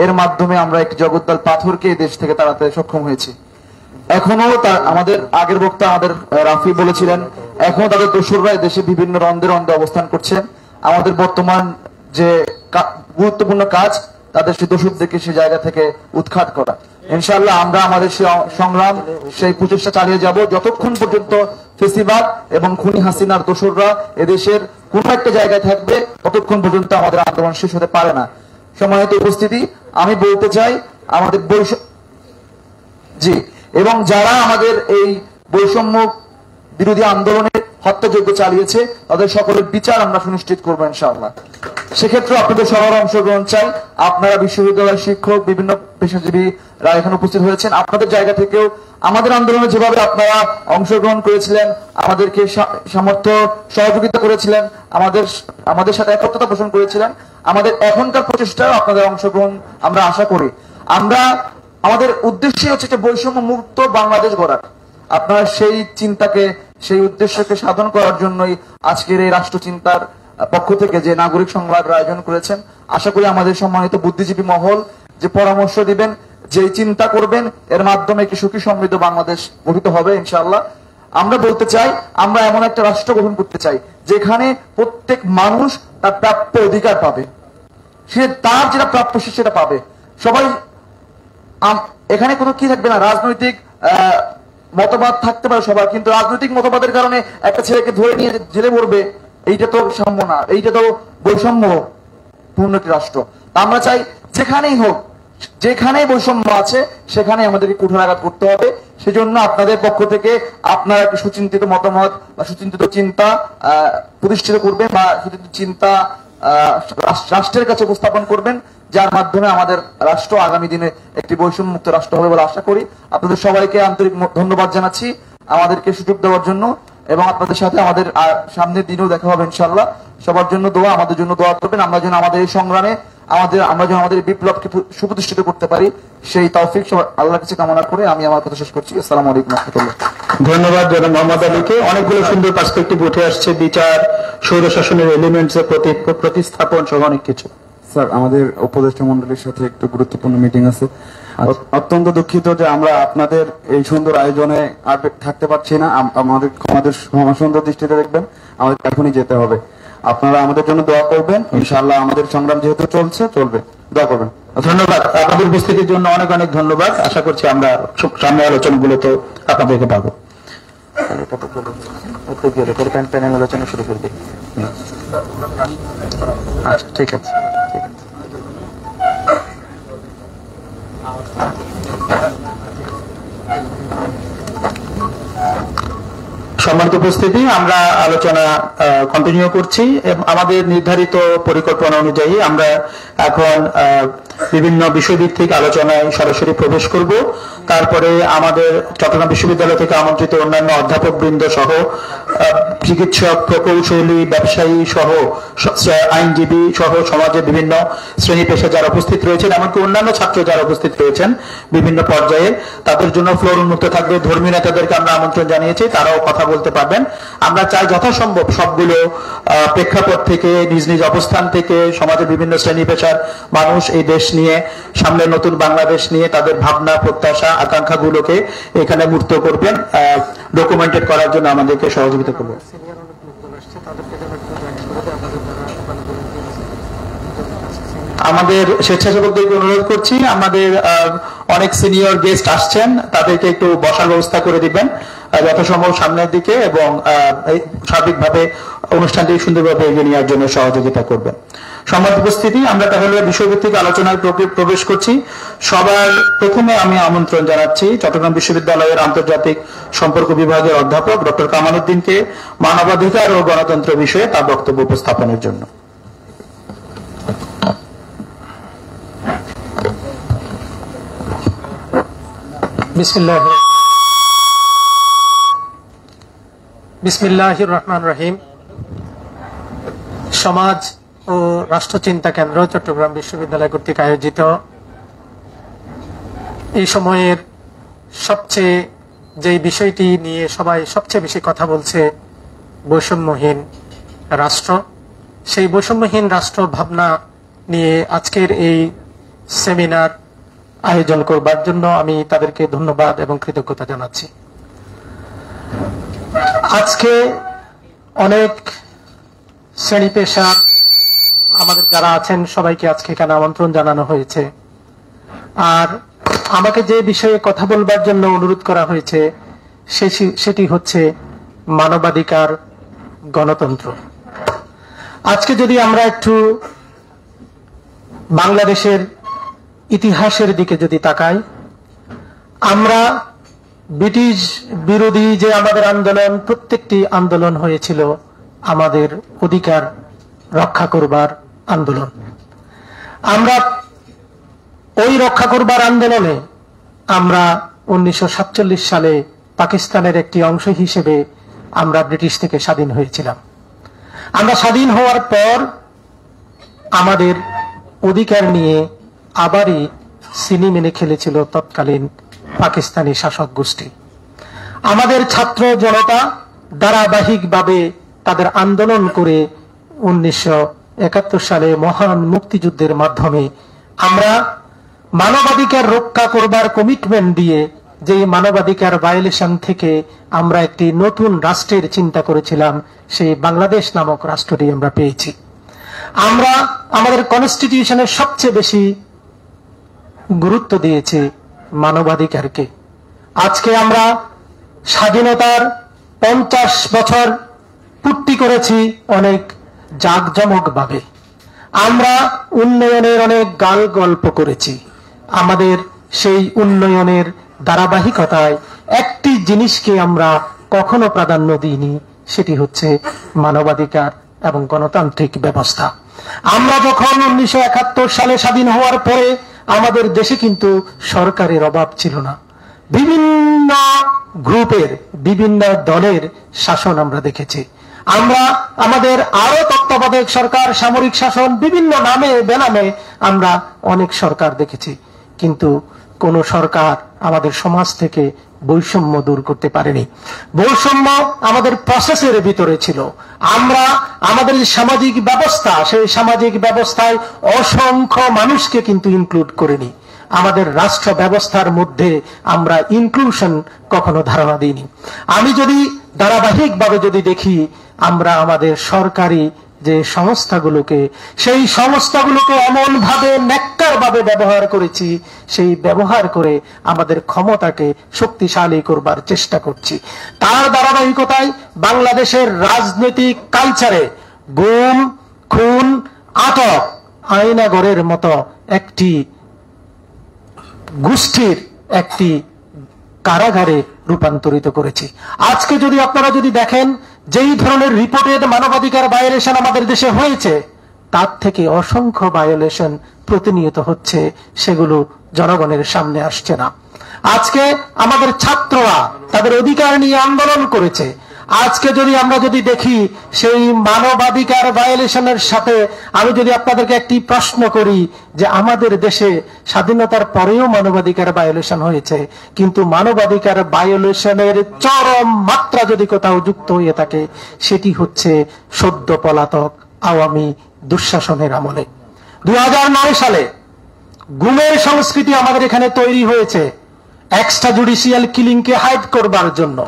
[SPEAKER 6] এর মাধ্যমে আমরা একটি জগদ্দল পাথরকে এই দেশ থেকে তাড়াতে সক্ষম হয়েছি। এখনো আমাদের আগের বক্তা আমাদের রাফি বলেছিলেন, এখনো তাদের দোসররা দেশে বিভিন্ন রন্ধে রন্ধে অবস্থান করছেন। আমাদের বর্তমান যে গুরুত্বপূর্ণ কাজ, তাদের সেই দোসরদেরকে সেই জায়গা থেকে উৎখাত করা। ইনশাআল্লাহ আমরা আমাদের সেই সংগ্রাম, সেই প্রচেষ্টা চালিয়ে যাব যতক্ষণ পর্যন্ত ফেসিবাদ এবং খুনি হাসিনার দোসররা এদেশের কোন একটা জায়গায় থাকবে, ততক্ষণ পর্যন্ত আমাদের আন্দোলন শেষ হতে পারে না। সম্মানিত উপস্থিতি, আমি বলতে চাই আমাদের জি, এবং যারা আমাদের এই বৈষম্য বিরোধী আন্দোলনের হত্যাযজ্ঞ চালিয়েছে, তাদের সকলের বিচার আমরা সুনিশ্চিত করবো ইনশাআল্লাহ। সেক্ষেত্রে আপনাদের সবার অংশগ্রহণ চাই। আপনারা বিশ্ববিদ্যালয়ের শিক্ষক, বিভিন্ন পেশাজীবীরা এখানে উপস্থিত হয়েছেন। আপনাদের জায়গা থেকেও আমাদের আন্দোলনে যেভাবে আপনারা অংশগ্রহণ করেছিলেন, আমাদেরকে সামর্থ্য সহযোগিতা করেছিলেন, আমাদের সাথে একত্রতা পোষণ করেছিলেন, আমাদের এখনকার প্রচেষ্টায় আপনাদের অংশগ্রহণ আমরা আশা করি। আমাদের উদ্দেশ্য হচ্ছে যে বৈষম্য মুক্ত বাংলাদেশ গড়ার। আপনারা সেই চিন্তাকে, সেই উদ্দেশ্যকে সাধন করার জন্যই আজকের এই রাষ্ট্র চিন্তার পক্ষ থেকে যে নাগরিক সংলাপের আয়োজন করেছেন। আশা করি আমাদের সম্মানিত বুদ্ধিজীবী মহল যে পরামর্শ দিবেন, যে চিন্তা করবেন, এর মাধ্যমে একটি সুখী সমৃদ্ধ বাংলাদেশ গঠিত হবে ইনশাআল্লাহ। আমরা বলতে চাই, আমরা এমন একটা রাষ্ট্র গঠন করতে চাই যেখানে প্রত্যেক মানুষ তার প্রাপ্য অধিকার পাবে, সে তার যেটা প্রাপ্য সে সেটা পাবে। সবাই এখানে কোনো কি থাকবে না, রাজনৈতিক মতবাদ থাকতে পারে সবার, কিন্তু রাজনৈতিক মতবাদের কারণে একটা ছেলেকে ধরে নিয়ে জেলে পড়বে, এইটা তো সাম্য না, এইটা তো বৈষম্য পূর্ণ একটি রাষ্ট্র। আমরা চাই যেখানেই হোক, যেখানে বৈষম্য আছে সেখানে আমাদেরকে কুঠারাঘাত করতে হবে। সেজন্য আপনাদের পক্ষ থেকে আপনারা একটি সুচিন্তিত মতামত বা সুচিন্তিত চিন্তা প্রতিষ্ঠিত করবেন, বা সুচিন্তিত চিন্তা রাষ্ট্রের কাছে উপস্থাপন করবেন, যার মাধ্যমে আমাদের রাষ্ট্র আগামী দিনে একটি বৈষম্য মুক্ত রাষ্ট্র হবে বলে আশা করি। আপনাদের সবাইকে আন্তরিক ধন্যবাদ জানাচ্ছি আমাদেরকে সুযোগ দেওয়ার জন্য, এবং আপনাদের সাথে আমাদের সামনের দিনেও দেখা হবে ইনশাআল্লাহ। সবার জন্য দোয়া, আমাদের জন্য দোয়া করবেন। আমরা যেন আমাদের এই সংগ্রামে আমরা যেন আমাদের বিপ্লবকে সুপ্রতিষ্ঠিত করতে পারি, সেই তৌফিক আল্লাহর কাছে কামনা করে আমি আমার কথা শেষ করছি। আসসালামু আলাইকুম ওয়া রাহমাতুল্লাহ।
[SPEAKER 1] ধন্যবাদ জনাব মোহাম্মদ আলীকে। অনেকগুলো সুন্দর পার্সপেক্টিভ উঠে আসছে, বিচার, স্বৈরশাসনের এলিমেন্টস এর প্রতিস্থাপন সহ অনেক কিছু।
[SPEAKER 4] স্যার, আমাদের উপদেষ্টা মন্ডলীর সাথে একটু গুরুত্বপূর্ণ মিটিং আছে। অত্যন্ত দুঃখিত যে আমরা আপনাদের এই সুন্দর আয়োজনে আর থাকতে পারছি না। আমাদের সুন্দর দৃষ্টিতে দেখবেন, আমাদের এখনই যেতে হবে। আপনারা আমাদের জন্য দোয়া করবেন ইনশাআল্লাহ। আমাদের সংগ্রাম যেহেতু চলবে, দোয়া করবেন।
[SPEAKER 1] ধন্যবাদ, আপনাদের উপস্থিতির জন্য অনেক অনেক ধন্যবাদ। আশা করছি আমরা সামনে আলোচনাগুলো তো আপনাদেরকে পাবো।
[SPEAKER 3] প্যানেল আলোচনা শুরু করে দিই। আচ্ছা, ঠিক আছে।
[SPEAKER 1] সম্মানিত উপস্থিতি, আমরা আলোচনা কন্টিনিউ করছি। আমাদের নির্ধারিত পরিকল্পনা অনুযায়ী আমরা এখন বিভিন্ন বিষয়ভিত্তিক আলোচনায় সরাসরি প্রবেশ করব। তারপরে আমাদের চট্টগ্রাম বিশ্ববিদ্যালয় থেকে আমন্ত্রিত অন্যান্য অধ্যাপক বৃন্দ সহ চিকিৎসক, প্রকৌশলী, ব্যবসায়ী সহ আইনজীবী সহ সমাজের বিভিন্ন শ্রেণী পেশা যারা উপস্থিত রয়েছেন, এমনকি অন্যান্য ছাত্র যারা উপস্থিত রয়েছেন বিভিন্ন পর্যায়ে, তাদের জন্য ফ্লোর উন্মুক্ত থাকবে। ধর্মীয় নেতাদেরকে আমরা আমন্ত্রণ জানিয়েছি, তারাও কথা বলতে পারবেন। আমরা চাই যথাসম্ভব সবগুলো প্রেক্ষাপট থেকে, নিজ নিজ অবস্থান থেকে সমাজের বিভিন্ন শ্রেণী পেশার মানুষ এই দেশ নিয়ে, সামনে নতুন বাংলাদেশ নিয়ে তাদের ভাবনা, প্রত্যাশা, আকাঙ্ক্ষাগুলোকে এখানে মূর্ত করবেন, ডকুমেন্টেড করার জন্য আমাদেরকে সহযোগিতা করবেন। আমাদের স্বেচ্ছাসেবকদেরকে অনুরোধ করছি, আমাদের অনেক সিনিয়র গেস্ট আসছেন, তাদেরকে একটু বসার ব্যবস্থা করে দিবেন যথাসম্ভব সামনের দিকে, এবং সার্বিকভাবে অনুষ্ঠানটি সুন্দরভাবে এগিয়ে নেওয়ার জন্য সহযোগিতা করবেন। সম্মানিত উপস্থিতি, আমরা তাহলে বিষয়ভিত্তিক আলোচনায় প্রবেশ করছি। সবার প্রথমে আমি আমন্ত্রণ জানাচ্ছি চট্টগ্রাম বিশ্ববিদ্যালয়ের আন্তর্জাতিক সম্পর্ক বিভাগের অধ্যাপক ডক্টর কামাল উদ্দিনকে মানবাধিকার ও গণতন্ত্র বিষয়ে তার বক্তব্য উপস্থাপনের জন্য।
[SPEAKER 2] বিসমিল্লাহ। বিসমিল্লাহির রহমান রহিম। সমাজ ও রাষ্ট্রচিন্তা কেন্দ্র চট্টগ্রাম বিশ্ববিদ্যালয় কর্তৃক আয়োজিত এই সময়ের সবচেয়ে যে বিষয়টি নিয়ে সবাই সবচেয়ে বেশি কথা বলছে, বৈষম্যহীন রাষ্ট্র, সেই বৈষম্যহীন রাষ্ট্র ভাবনা নিয়ে আজকের এই সেমিনার আয়োজন করবার জন্য আমি তাদেরকে ধন্যবাদ এবং কৃতজ্ঞতা জানাচ্ছি। আজকে অনেক শ্রেণী পেশা আমাদের যারা আছেন সবাইকে আজকে এখানে আমন্ত্রণ জানানো হয়েছে। আর আমাকে যে বিষয়ে কথা বলবার জন্য অনুরোধ করা হয়েছে সেটি হচ্ছে মানবাধিকার, গণতন্ত্র। আজকে যদি আমরা একটু বাংলাদেশের ইতিহাসের দিকে যদি তাকাই, আমরা ব্রিটিশ বিরোধী যে আমাদের আন্দোলন, প্রত্যেকটি আন্দোলন হয়েছিল আমাদের অধিকার রক্ষা করবার আন্দোলন। আমরা ওই রক্ষা করবার আন্দোলনে আমরা 1947 সালে পাকিস্তানের একটি অংশ হিসেবে আমরা ব্রিটিশ থেকে স্বাধীন হয়েছিলাম। আমরা স্বাধীন হওয়ার পর আমাদের অধিকার নিয়ে আবারই সিনেমেনে খেলেছিল তৎকালীন পাকিস্তানি শাসক গোষ্ঠী। আমাদের ছাত্র জনতা ধারাবাহিকভাবে তাদের আন্দোলন করে 1971 সালে মহান মুক্তিযুদ্ধের মাধ্যমে আমরা মানবাধিকার রক্ষা করবার কমিটমেন্ট দিয়ে যে মানবাধিকার ভায়োলেশন থেকে আমরা একটি নতুন রাষ্ট্রের চিন্তা করেছিলাম, সেই বাংলাদেশ নামক রাষ্ট্রটি আমরা পেয়েছি। আমরা আমাদের কনস্টিটিউশনের সবচেয়ে বেশি গুরুত্ব দিয়েছি মানবাধিকারকে। আজকে আমরা স্বাধীনতার 50 বছর পূর্তি করেছি অনেক জাঁকজমক ভাবে। আমরা উন্নয়নের অনেক গাল গল্প করেছি। আমাদের সেই উন্নয়নের ধারাবাহিকতায় একটি জিনিসকে আমরা কখনো প্রাধান্য দিইনি, সেটি হচ্ছে মানবাধিকার এবং গণতান্ত্রিক ব্যবস্থা। আমরা যখন 1971 সালে স্বাধীন হওয়ার পরে আমাদের দেশে কিন্তু সরকারের অভাব ছিল না। বিভিন্ন গ্রুপের, বিভিন্ন দলের শাসন আমরা দেখেছি। আমরা আমাদের আরো তত্ত্বাবধায়ক সরকার, সামরিক শাসন, বিভিন্ন নামে বেনামে আমরা অনেক সরকার দেখেছি, কিন্তু কোন সরকার আমাদের সমাজ থেকে বৈষম্য দূর করতে পারেনি। বৈষম্য আমাদের প্রসেসের ভিতরে ছিল। আমরা আমাদের সামাজিক ব্যবস্থা, সেই সামাজিক ব্যবস্থায় অসংখ্য মানুষকে কিন্তু ইনক্লুড করিনি। আমাদের রাষ্ট্র ব্যবস্থার মধ্যে আমরা ইনক্লুশন কখনো ধারণা দিইনি। আমি যদি ধারাবাহিকভাবে যদি দেখি, আমরা আমাদের সরকারি যে সংস্থাগুলোকে, সেই সংস্থাগুলোকে এমন ভাবে নেককার ভাবে ব্যবহার করেছি, সেই ব্যবহার করে আমাদের ক্ষমতাকে শক্তিশালী করবার চেষ্টা করছি। তার ধারাবাহিকতায় বাংলাদেশের রাজনৈতিক কালচারে গুম, খুন, আটক, আয়নাগরের মতো একটি গোষ্ঠীর একটি কারাগারে রূপান্তরিত করেছি। আজকে যদি আপনারা যদি দেখেন যেই ধরনের রিপোর্টেড মানবাধিকার ভায়োলেশন আমাদের দেশে হয়েছে, তার থেকে অসংখ্য ভায়োলেশন প্রতিনিয়ত হচ্ছে, সেগুলো জনগণের সামনে আসছে না। আজকে আমাদের ছাত্ররা তাদের অধিকার নিয়ে আন্দোলন করেছে। আজকে যদি আমরা যদি দেখি সেই মানবাধিকার ভায়োলেশনের সাথে আমি যদি আপনাদেরকে একটি প্রশ্ন করি যে আমাদের দেশে স্বাধীনতার পরেও মানবাধিকার ভায়োলেশন হয়েছে, কিন্তু মানবাধিকার ভায়োলেশনের চরম মাত্রা যদি কোথাও যুক্ত হয়ে থাকে, সেটি হচ্ছে সদ্য পলাতক আওয়ামী দুঃশাসনের আমলে। 2009 সালে গুমের সংস্কৃতি আমাদের এখানে তৈরি হয়েছে এক্সট্রা জুডিশিয়াল কিলিংকে হাইড করবার জন্য।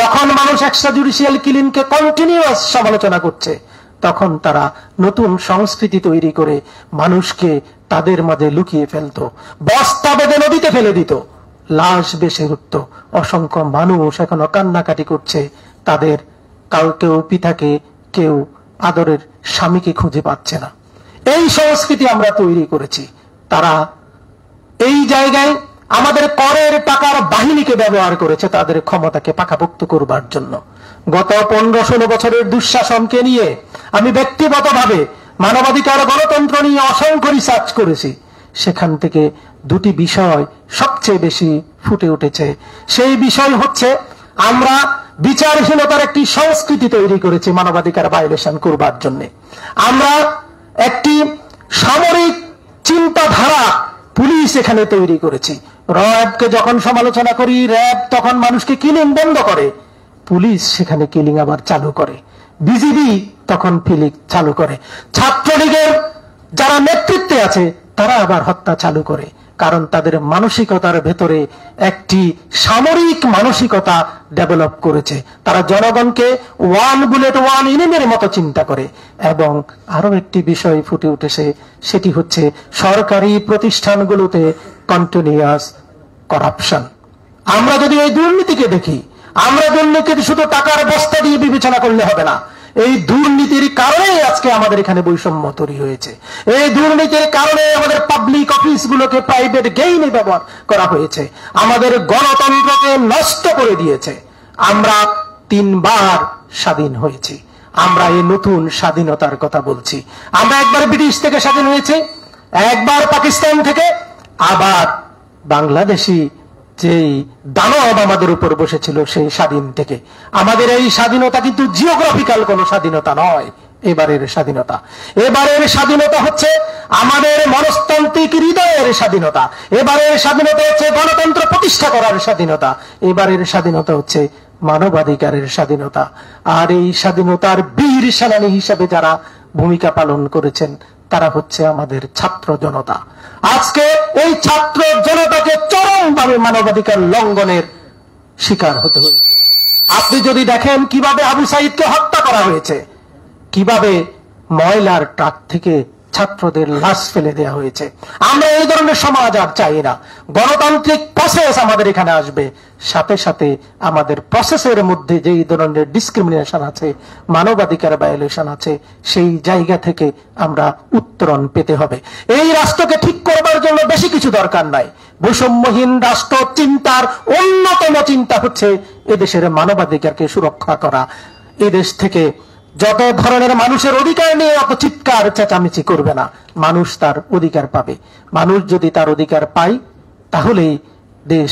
[SPEAKER 2] যখন মানুষ এক্সট্রা জুডিশিয়াল কিলিংকে কন্টিনিউয়াস সমালোচনা করছে, তখন তারা নতুন সংস্কৃতি তৈরি করে মানুষকে তাদের মাঝে লুকিয়ে ফেলতো, বস্তা বেঁধে নদীতে ফেলে দিত, লাশ বেশে উঠত। অসংখ্য মানুষ এখনো কান্নাকাটি করছে, তাদের কেউ পিতাকে, কেউ আদরের স্বামীকে খুঁজে পাচ্ছে না। এই সংস্কৃতি আমরা তৈরি করেছি। তারা এই জায়গায় আমাদের করের টাকার বাহিনীকে ব্যবহার করেছে তাদের ক্ষমতাকে পাকাপোক্ত করবার জন্য। গত 15-16 বছরের দুঃশাসনকে নিয়ে আমি ব্যক্তিগতভাবে মানবাধিকার, গণতন্ত্র নিয়ে অসংখ্য রিসার্চ করেছি। সেখান থেকে দুটি বিষয় সবচেয়ে বেশি ফুটে উঠেছে। সেই বিষয় হচ্ছে আমরা বিচারহীনতার একটি সংস্কৃতি তৈরি করেছে মানবাধিকার ভায়োলেশন করবার জন্য। আমরা একটি সামরিক চিন্তাধারা পুলিশ এখানে তৈরি করেছি। র্যাবকে যখন সমালোচনা করি, র্যাব তখন মানুষকে কিলিং বন্ধ করে, পুলিশ সেখানে কিলিং আবার চালু করে, বিজিবি তখন কিলিং চালু করে, ছাত্রলীগের যারা নেতৃত্বে আছে তারা আবার হত্যা চালু করে। কারণ তাদের মানসিকতার ভেতরে একটি সামরিক মানসিকতা ডেভেলপ করেছে। তারা জনগণকে ওয়ান বুলেট ওয়ান ইনিমের মতো চিন্তা করে। এবং আরো একটি বিষয় ফুটে উঠেছে, সেটি হচ্ছে সরকারি প্রতিষ্ঠানগুলোতে কন্টিনিউয়াস করাপশন। আমরা যদি এই দুর্নীতিকে দেখি, আমরা দুর্নীতি শুধু টাকার বস্তা দিয়ে বিবেচনা করলে হবে না। এই দুর্নীতির কারণেই আজকে আমাদের এখানে বৈষম্য তৈরি হয়েছে। এই দুর্নীতির কারণে আমাদের পাবলিক অফিসগুলোকে প্রাইভেট গেইনে ব্যবহার করা হয়েছে, আমাদের গণতন্ত্রকে নষ্ট করে দিয়েছে। আমরা 3 বার স্বাধীন হয়েছি। আমরা এই নতুন স্বাধীনতার কথা বলছি। আমরা একবার ব্রিটিশ থেকে স্বাধীন হয়েছি, একবার পাকিস্তান থেকে, আবার বাংলাদেশি যেই দানব আমাদের উপর বসেছিল সেই স্বাধীন থেকে। আমাদের এই স্বাধীনতা কিন্তু জিওগ্রাফিক্যাল কোনো স্বাধীনতা নয়। এবারের স্বাধীনতা হচ্ছে আমাদের মনস্তান্ত্রিক হৃদয়ের স্বাধীনতা। এবারের স্বাধীনতা হচ্ছে গণতন্ত্র প্রতিষ্ঠা করার স্বাধীনতা। এবারের স্বাধীনতা হচ্ছে মানবাধিকারের স্বাধীনতা। আর এই স্বাধীনতার বীর সেনানী হিসেবে যারা ভূমিকা পালন করেছেন তারা হচ্ছে আমাদের ছাত্র জনতা। আজকে এই ছাত্র জনতাকে চরমভাবে মানবাধিকার লঙ্ঘনের শিকার হতে হয়েছিল। আপনি যদি দেখেন কিভাবে আবু সাইদকে হত্যা করা হয়েছে, কিভাবে ময়লার ট্রাক থেকে ছাত্রদের লাশ ফেলে দেওয়া হয়েছে। আমরা এই ধরনের সমাজ আর চাই না। গণতান্ত্রিক প্রসেস আমাদের এখানে আসবে, সাথে সাথে আমাদের প্রসেসের মধ্যে যেই ধরনের ডিসক্রিমিনেশন আছে, মানবাধিকার ভায়োলেশন আছে, সেই জায়গা থেকে আমরা উত্তরণ পেতে হবে। এই রাষ্ট্রকে ঠিক করবার জন্য বেশি কিছু দরকার নাই। বৈষম্যহীন রাষ্ট্র চিন্তার অন্যতম চিন্তা হচ্ছে এদেশের মানবাধিকারকে সুরক্ষা করা। এদেশ থেকে যত ধরনের মানুষের অধিকার নিয়ে অত চিৎকার চেঁচামেচি করবে না, মানুষ তার অধিকার পাবে। মানুষ যদি তার অধিকার পায় তাহলেই দেশ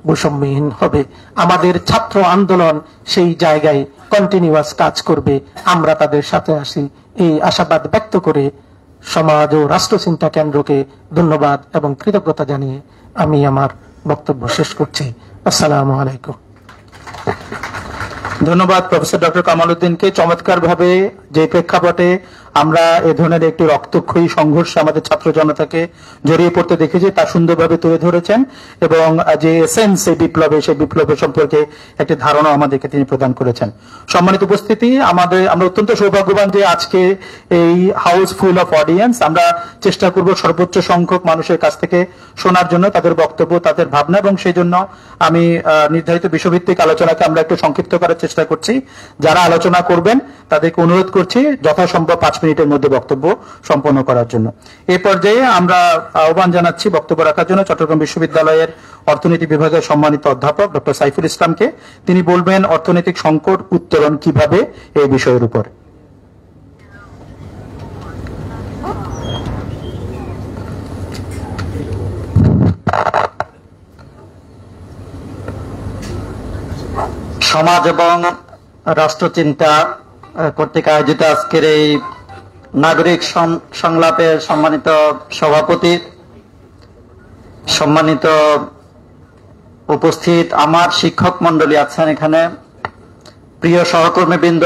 [SPEAKER 2] বৈষম্যহীন হবে। আমাদের ছাত্র আন্দোলন সেই জায়গায় কন্টিনিউয়াস কাজ করবে। আমরা তাদের সাথে আসি, এই আশাবাদ ব্যক্ত করে সমাজ ও রাষ্ট্র চিন্তা কেন্দ্রকে ধন্যবাদ এবং কৃতজ্ঞতা জানিয়ে আমি আমার বক্তব্য শেষ করছি। আসসালামু আলাইকুম।
[SPEAKER 1] ধন্যবাদ প্রফেসর ডক্টর কামাল উদ্দিনকে। চমৎকার ভাবে যে প্রেক্ষাপটে আমরা এ ধরনের একটি রক্তক্ষয়ী সংঘর্ষে আমাদের ছাত্র জনতাকে জড়িয়ে পড়তে দেখেছি তা সুন্দরভাবে তুলে ধরেছেন এবং যে এসেন্স এই বিপ্লবের সম্পর্কে একটি ধারণা আমাদেরকে তিনি প্রদান করেছেন। সম্মানিত উপস্থিতি, আমরা অত্যন্ত সৌভাগ্যবান যে আজকে এই হাউস ফুল অফ অডিয়েন্স। আমরা চেষ্টা করব সর্বোচ্চ সংখ্যক মানুষের কাছ থেকে শোনার জন্য তাদের বক্তব্য, তাদের ভাবনা, এবং সেই জন্য আমি নির্ধারিত বিষয়ভিত্তিক আলোচনাকে আমরা একটু সংক্ষিপ্ত করার চেষ্টা করছি। যারা আলোচনা করবেন তাদেরকে অনুরোধ করছি যথাসম্ভব 5 মিনিটের মধ্যে বক্তব্য সম্পন্ন করার জন্য। এই পর্যায়ে আমরা আহ্বান জানাচ্ছি বক্তব্য রাখার জন্য চট্টগ্রাম বিশ্ববিদ্যালয়ের অর্থনীতি বিভাগের সম্মানিত অধ্যাপক ডক্টর সাইফুল ইসলামকে। তিনি বলবেন অর্থনৈতিক সংকট উত্তরণ কিভাবে এই বিষয়ের উপর।
[SPEAKER 3] সমাজ এবং রাষ্ট্রচিন্তা কর্তৃক আয়োজিত আজকের এই নাগরিক সংলাপের সম্মানিত সভাপতি, সম্মানিত উপস্থিত আমার শিক্ষক মন্ডলী আছেন এখানে, প্রিয় সহকর্মীবৃন্দ,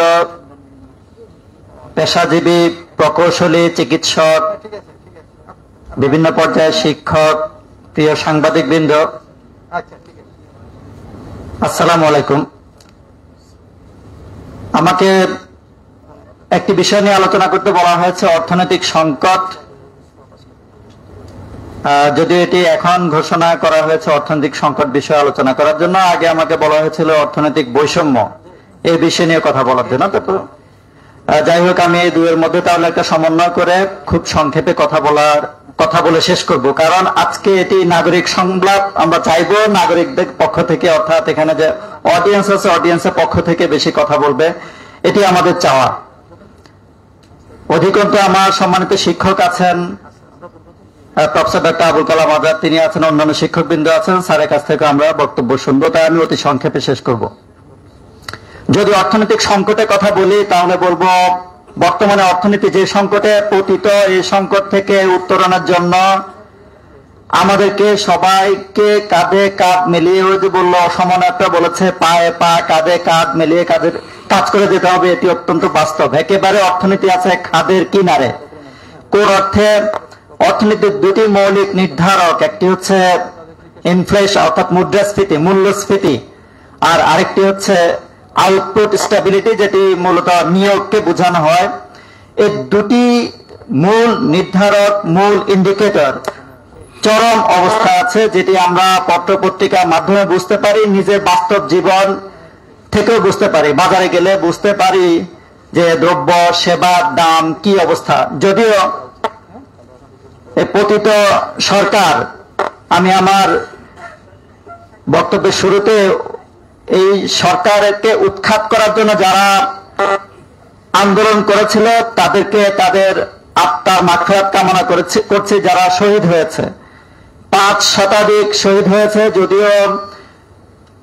[SPEAKER 3] পেশাজীবী, প্রকৌশলী, চিকিৎসক, বিভিন্ন পর্যায়ের শিক্ষক, প্রিয় সাংবাদিক বৃন্দ, আসসালামু আলাইকুম। আমাকে একটি বিষয় নিয়ে আলোচনা করতে বলা হয়েছে, অর্থনৈতিক সংকট। যদিও এটি এখন ঘোষণা করা হয়েছে অর্থনৈতিক সংকট বিষয়ে আলোচনা করার জন্য, আগে আমাকে বলা হয়েছিল অর্থনৈতিক বৈষম্য এই বিষয় নিয়ে কথা বলার জন্য। তো যাই হোক, আমি এই দুয়ের মধ্যে তাহলে একটা সমন্বয় করে খুব সংক্ষেপে কথা বলে শেষ করব। কারণ আজকে এটি নাগরিক সংলাপ, আমরা চাইবো নাগরিকদের পক্ষ থেকে, অর্থাৎ এখানে যে অডিয়েন্স আছে অডিয়েন্সের পক্ষ থেকে বেশি কথা বলবে, এটি আমাদের চাওয়া। অধিকন্তু আমার সম্মানিত শিক্ষক আছেন, প্রফেসর ডক্টর আবুল কালাম আজাদ তিনি আছেন, অন্যান্য শিক্ষকবৃন্দ আছেন, স্যারের কাছ থেকে আমরা বক্তব্য শুনবো, তাই আমি অতি সংক্ষেপে শেষ করব। যদি অর্থনৈতিক সংকটের কথা বলি তাহলে বলবো বর্তমানে অর্থনীতি যে সংকটে পতিত, এই সংকট থেকে উত্তরণের জন্য আমাদেরকে সবাইকে কাঁধে কাঁধ মিলিয়ে, ওই যে বললো অসমানতা বলেছে, পায়ে পা কাঁধে কাঁধ মিলিয়ে কাজ করে যেতে হবে। এটি অত্যন্ত বাস্তব। একেবারে অর্থনীতি আছে খাদের কিনারে। কোন অর্থে অর্থনীতির দুটি মৌলিক নির্ধারক, একটি হচ্ছে ইনফ্লেশন অর্থাৎ মুদ্রাস্ফীতি, মূল্যস্ফীতি, আর আরেকটি হচ্ছে আউটপুট স্টেবিলিটি, যেটি মূলত নিয়োগকে বোঝানো হয়। এই দুটি মূল নির্ধারক, মূল ইন্ডিকেটর চরম অবস্থা আছে, যেটি আমরা পত্রপত্রিকার মাধ্যমে বুঝতে পারি, নিজের বাস্তব জীবন থেকেও বুঝতে পারি, বাজারে গেলে বুঝতে পারি যে দ্রব্য সেবার দাম কি অবস্থা। যদিও এই পতিত সরকার, আমি আমার বক্তব্যের শুরুতে এই সরকারকে উৎখাত করার জন্য যারা আন্দোলন করেছিল তাদেরকে তাদের আত্মার মাগফিরাত কামনা করছি, যারা শহীদ হয়েছে। 5 শতাধিক শহীদ হয়েছে, যদিও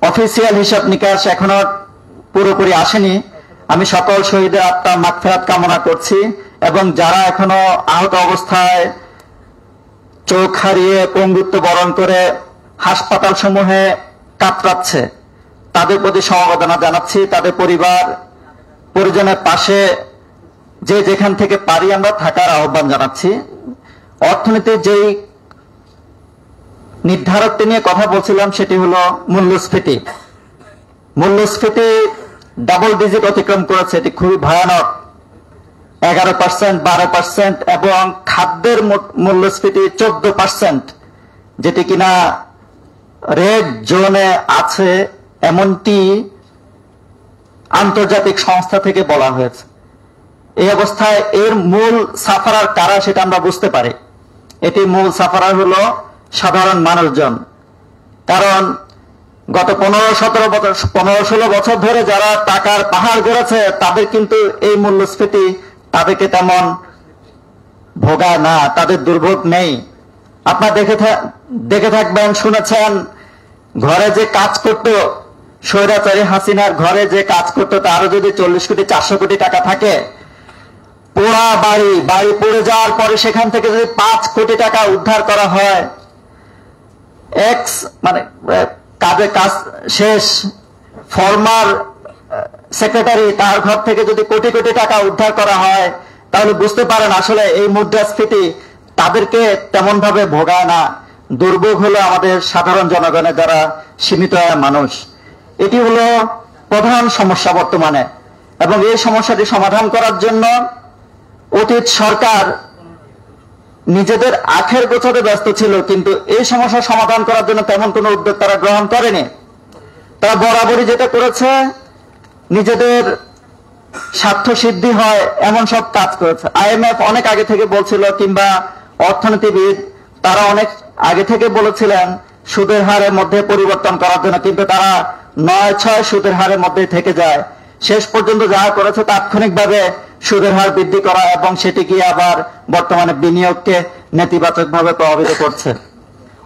[SPEAKER 3] অফিসিয়াল হিসাব নিকাশ এখনো পুরোপুরি আসেনি। আমি সকল শহীদের আত্মার মাগফিরাত কামনা করছি, এবং যারা এখনো আহত অবস্থায় চোখ হারিয়ে পঙ্গুত্ব বরণ করে হাসপাতাল সমূহে কাতরাচ্ছে, তাদের প্রতি সমবেদনা জানাচ্ছি। তাদের পরিবার পরিজনের পাশে যে যেখান থেকে পারি আমরা থাকার আহ্বান জানাচ্ছি। অর্থনীতির যেই নির্ধারকটি নিয়ে কথা বলছিলাম সেটি হলো মূল্যস্ফীতি। মূল্যস্ফীতি ডাবল ডিজিট অতিক্রম করেছে, এটি খুবই ভয়ানক। 11%, 12%, এবং খাদ্যের মূল্যস্ফীতি 14%, যেটি কিনা রেড জোনে আছে এমনটি আন্তর্জাতিক সংস্থা থেকে বলা হয়েছে। এই অবস্থায় এর মূল সাফারার কারা সেটা আমরা বুঝতে পারি। এটি মূল সাফারার হলো সাধারণ মানুষজন। কারণ গত 15-16 বছর ধরে যারা টাকার পাহাড় গড়েছে তাদের কিন্তু এই মূল্যস্ফীতি তাদেরকে তেমন ভোগায় না, তাদের দুর্ভোগ নেই। আপনারা দেখে থাকবেন, শুনেছেন, ঘরে যে কাজ করতো স্বৈরাচারী হাসিনার ঘরে যে কাজ করতো তারও যদি 40 কোটি 400 কোটি টাকা থাকে, পোড়া বাড়ি পড়ে যাওয়ার পরে সেখান থেকে যদি 5 কোটি টাকা উদ্ধার করা হয়, মানে কাজ শেষ ফর্মার সেক্রেটারি তার ঘর থেকে যদি কোটি কোটি টাকা উদ্ধার করা হয়, তাহলে বুঝতে পারেন আসলে এই মুদ্রাস্ফীতি তাদেরকে তেমন ভাবে ভোগায় না। দুর্ভোগ হলো আমাদের সাধারণ জনগণের যারা সীমিত আয়ের মানুষ। এটি হলো প্রধান সমস্যা বর্তমানে, এবং এই সমস্যাটি সমাধান করার জন্য অতীত সরকার নিজেদের আখের গোছাতে ব্যস্ত ছিল, কিন্তু এই সমস্যা সমাধান করার জন্য তেমন কোনো উদ্যোগ তারা গ্রহণ করেনি। তারা বরাবরই যেটা করেছে, নিজেদের স্বার্থ সিদ্ধি হয় এমন সব কাজ করেছে। IMF অনেক আগে থেকে বলছিল, কিংবা অর্থনীতিবিদ তারা অনেক আগে থেকে বলেছিলেন সুদের হারের মধ্যে পরিবর্তন করার জন্য, কিন্তু তারা 9-6 সুদের হারের মধ্যে থেকে যায়। শেষ পর্যন্ত যা করেছে তাৎক্ষণিকভাবে সুদের হার বৃদ্ধি করা, এবং সেটি গিয়ে আবার বর্তমানে বিনিয়োগকে নেতিবাচকভাবে প্রভাবিত করছে।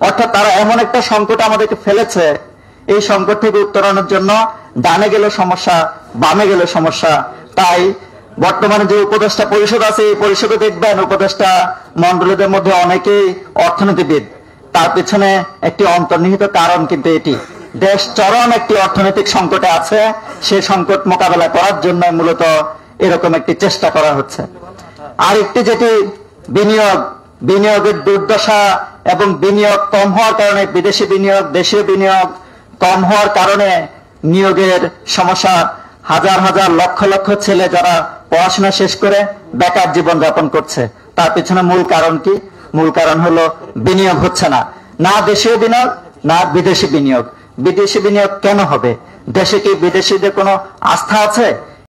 [SPEAKER 3] অর্থাৎ তারা এমন একটা সংকট আমাদেরকে ফেলেছে, এই সংকট থেকে উত্তরণের জন্য ডানে গেলে সমস্যা, বামে গেলে সমস্যা। তাই বর্তমানে যে উপদেষ্টা পরিষদ আছে, এই পরিষদে দেখবেন উপদেষ্টা মন্ডলীদের মধ্যে অনেকেই অর্থনীতিবিদ। তার পেছনে একটি অন্তর্নিহিত কারণ কিন্তু এটি, দেশ চরম একটি অর্থনৈতিক সংকটে আছে, সেই সংকট মোকাবেলা করার জন্য মূলত এরকম একটি চেষ্টা করা হচ্ছে। আরেকটি যেটি বিনিয়োগের দুর্দশা, এবং বিনিয়োগ কম হওয়ার কারণে বিদেশি বিনিয়োগ, দেশীয় বিনিয়োগ কম হওয়ার কারণে নিয়োগের সমস্যা। হাজার হাজার লক্ষ লক্ষ ছেলে যারা পড়াশোনা শেষ করে বেকার জীবন যাপন করছে, তার পিছনে মূল কারণ কি? মূল কারণ হলো বিনিয়োগ হচ্ছে না, না দেশীয় বিনিয়োগ না বিদেশি বিনিয়োগ। বিদেশি বিনিয়োগ কেন হবে? দেশে কি বিদেশিদের কোনো আস্থা আছে?